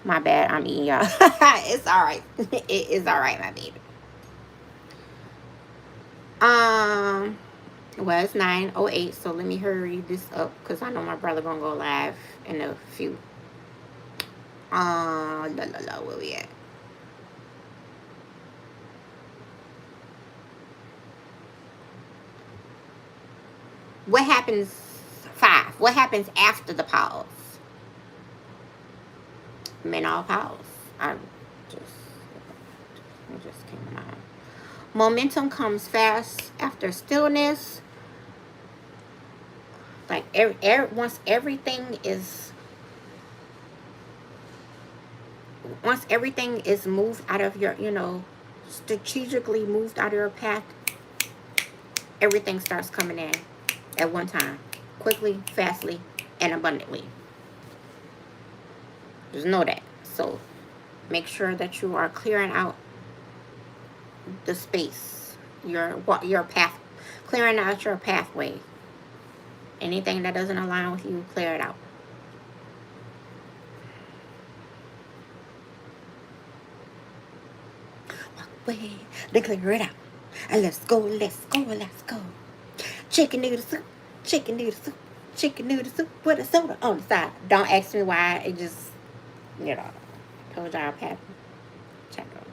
My bad, I'm eating y'all. It's alright. It is alright, my baby. Well, it's 9:08, so let me hurry this up because I know my brother gonna go live in a few. Where we at? What happens? 5. What happens after the pause? Menopause. Just, it just came to mind. Momentum comes fast after stillness. Like once everything is moved out of your, strategically moved out of your path, everything starts coming in at one time, quickly, fastly, and abundantly. Just know that. So make sure that you are clearing out the space, your path, clearing out your pathway. Anything that doesn't align with you, clear it out. Walk away, then clear it out. And let's go, let's go, let's go. Chicken noodle soup, chicken noodle soup, chicken noodle soup with a soda on the side. Don't ask me why. It just, told y'all I've check out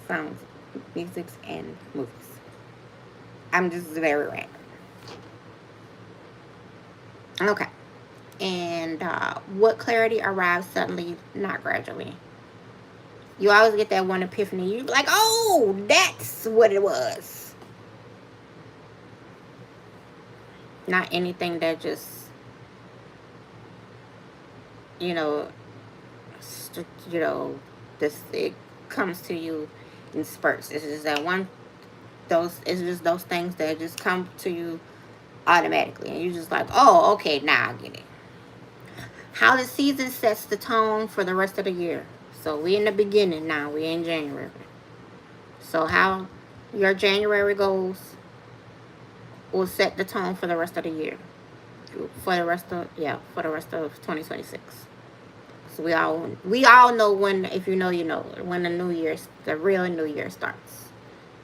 songs, musics, and movies. I'm just very random. Okay. And what clarity arrives suddenly, not gradually. You always get that one epiphany. You're like, oh, that's what it was. Not anything that just, this, it comes to you in spurts. It's just that it's just those things that just come to you automatically. And you're just like, oh, okay, now I get it. How the season sets the tone for the rest of the year. So we in the beginning now. We in January. So how your January goes will set the tone for the rest of the year. For the rest of 2026. So we all know when, if you know, when the real New Year starts.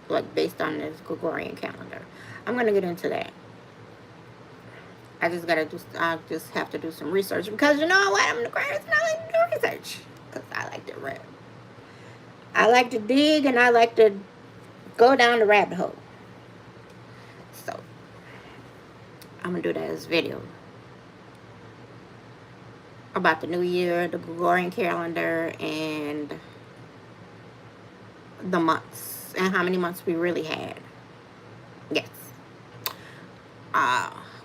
Like based on this Gregorian calendar. I'm gonna get into that. I just have to do some research because you know what? I'm the greatest and I like to do research. Because I like to read. I like to dig and I like to go down the rabbit hole. So, I'm going to do that as a video. About the new year, the Gregorian calendar, and the months and how many months we really had. Yes.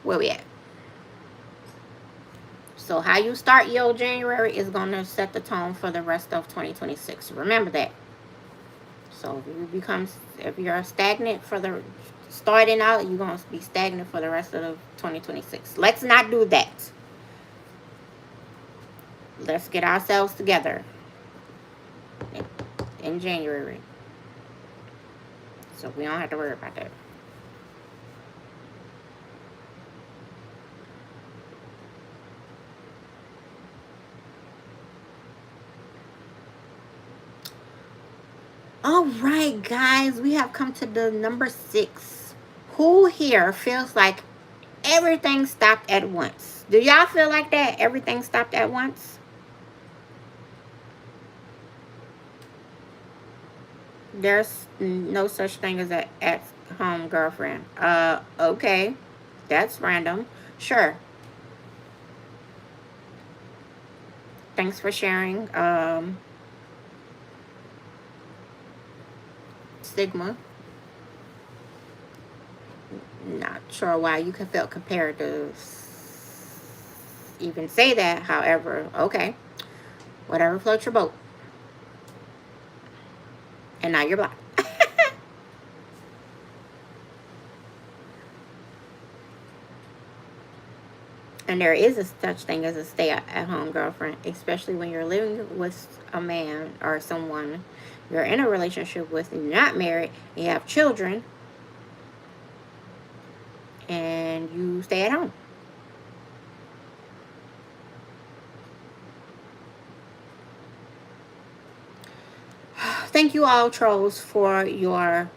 Where we at? So how you start your January is going to set the tone for the rest of 2026. Remember that. So if you're stagnant for the starting out, you're going to be stagnant for the rest of the 2026. Let's not do that. Let's get ourselves together in January. So we don't have to worry about that. All right, guys, we have come to the number 6. Who here feels like everything stopped at once? Do y'all feel like that? Everything stopped at once? There's no such thing as a at-home girlfriend. Okay. That's random. Sure. Thanks for sharing. Stigma. Not sure why you could feel compared to even say that. However, okay. Whatever floats your boat. And now you're blocked. And there is a such thing as a stay-at-home girlfriend, especially when you're living with a man or someone you're in a relationship with and you're not married, and you have children, and you stay at home. Thank you all, trolls, for your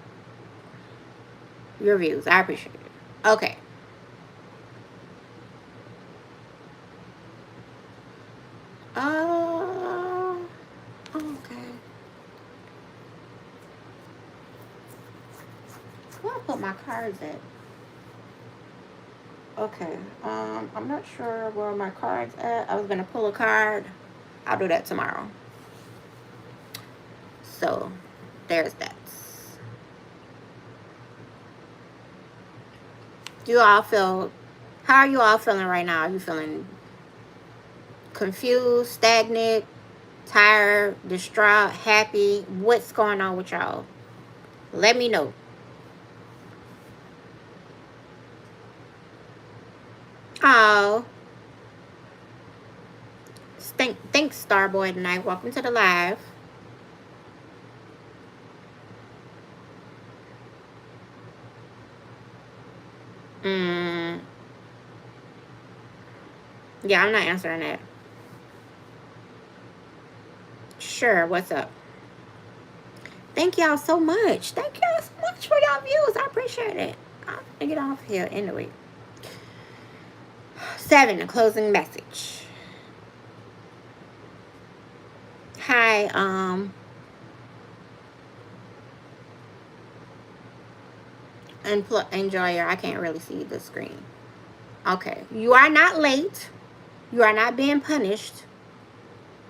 views. I appreciate it. Okay. Okay. Where I put my cards at? Okay. I'm not sure where my cards at. I was gonna pull a card. I'll do that tomorrow. So, there's that. Do you all feel? How are you all feeling right now? Are you feeling confused, stagnant, tired, distraught, happy? What's going on with y'all? Let me know. Oh, thanks, Starboy tonight. Welcome to the live. Yeah, I'm not answering that. Sure, what's up? Thank y'all so much. Thank y'all so much for y'all views. I appreciate it. I'm gonna get off here anyway. 7, a closing message. Hi, enjoyer. I can't really see the screen. Okay. You are not late. You are not being punished.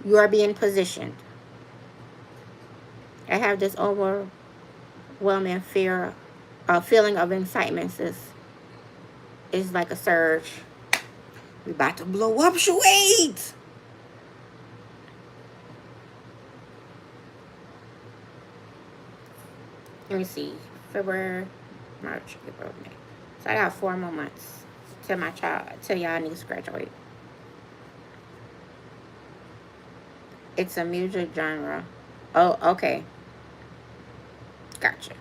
You are being positioned. I have this overwhelming feeling of excitement. It's like a surge. We about to blow up, wait. Let me see. February, March, April, May. So I got 4 more months till y'all need to graduate. It's a music genre. Oh, okay. Gotcha.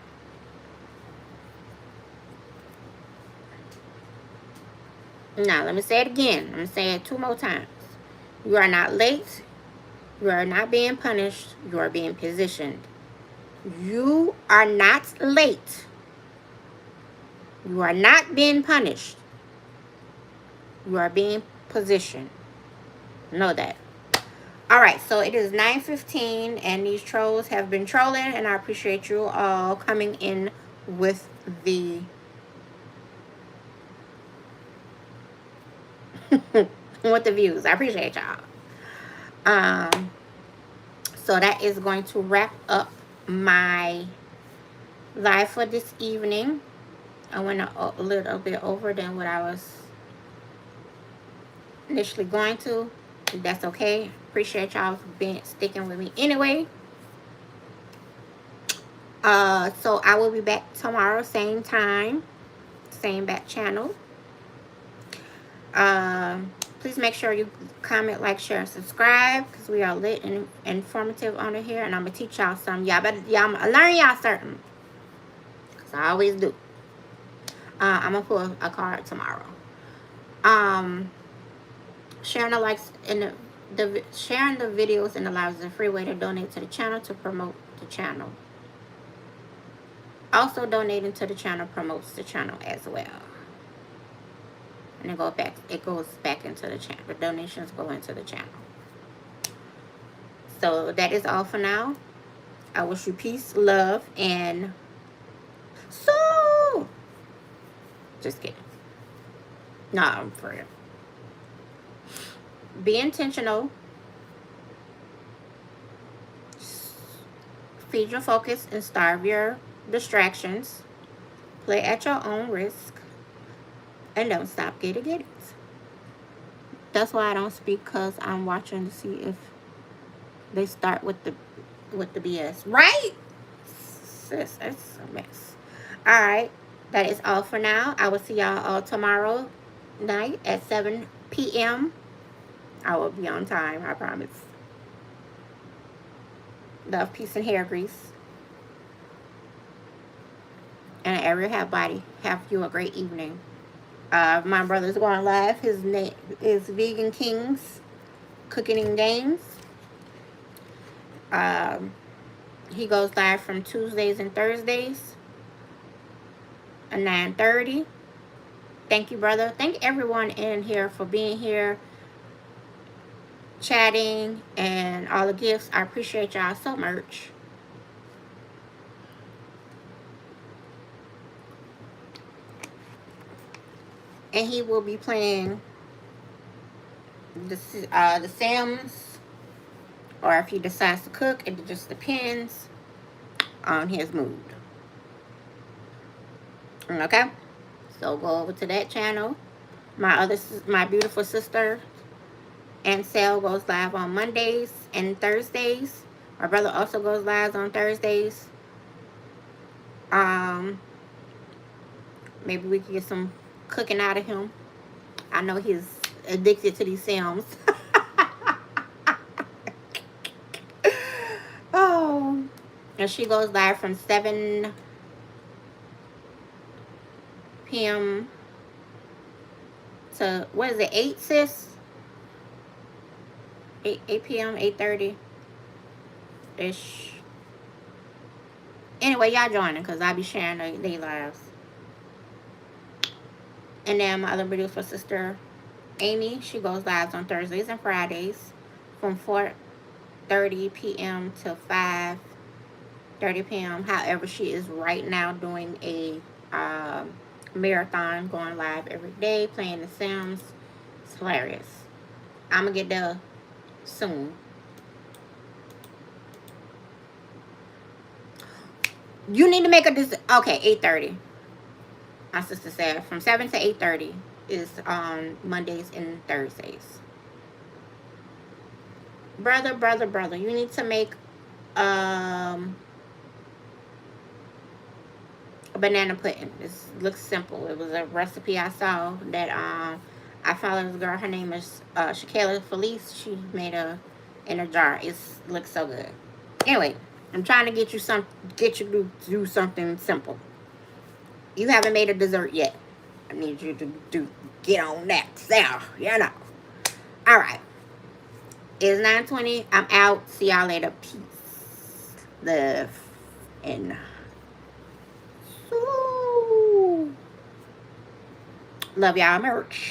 Now, let me say it again. I'm going to say it 2 more times. You are not late. You are not being punished. You are being positioned. You are not late. You are not being punished. You are being positioned. Know that. Alright, so it is 9:15 and these trolls have been trolling, and I appreciate you all coming in with the with the views. I appreciate y'all. So that is going to wrap up my live for this evening. I went a little bit over than what I was initially going to. That's okay. Appreciate y'all for sticking with me anyway. So I will be back tomorrow, same time, same back channel. Please make sure you comment, like, share, and subscribe, because we are lit and informative on it here, and I'm gonna teach y'all something. Y'all learn y'all something, because I always do. I'm gonna pull a card tomorrow. Sharing the likes and sharing the videos and the lives is a free way to donate to the channel to promote the channel. Also, donating to the channel promotes the channel as well. And it goes back into the channel. The donations go into the channel. So that is all for now. I wish you peace, love, and so. Just kidding. No, I'm for real. Be intentional. Feed your focus and starve your distractions. Play at your own risk. And don't stop getting it. That's why I don't speak, because I'm watching to see if they start with the BS. Right? Sis, it's a mess. Alright. That is all for now. I will see y'all all tomorrow night at 7 p.m. I will be on time, I promise. Love, peace, and hair grease. And every half body. Have you a great evening. My brother's going live. His name is Vegan Kings Cooking and Games. He goes live from Tuesdays and Thursdays at 9:30. Thank you, brother. Thank everyone in here for being here, chatting, and all the gifts. I appreciate y'all so much. And he will be playing the Sims, or if he decides to cook, it just depends on his mood. Okay, so go over to that channel. My beautiful sister Ansel goes live on Mondays and Thursdays. My brother also goes live on Thursdays. Maybe we can get some cooking out of him. I know he's addicted to these Sims. Oh, and she goes live from 7 p.m. to, what is it, 8, sis? 8 p.m., 8:30 ish. Anyway, y'all joining, because I'll be sharing their lives. And then my other beautiful sister Amy, she goes live on Thursdays and Fridays from 4:30 p.m. to 5:30 p.m. However, she is right now doing a marathon, going live every day, playing The Sims. It's hilarious. I'm going to get there soon. You need to make a decision. Okay, 8:30. My sister said from 7 to 8:30 is on Mondays and Thursdays. Brother, you need to make a banana pudding. This looks simple. It was a recipe I saw that I followed this girl. Her name is Shakayla Felice. She made in a jar. It looks so good. Anyway, I'm trying to get you to do something simple. You haven't made a dessert yet. I need you to get on that. So, you know. Alright. It's 9:20. I'm out. See y'all later. Peace. Love. And love y'all merch.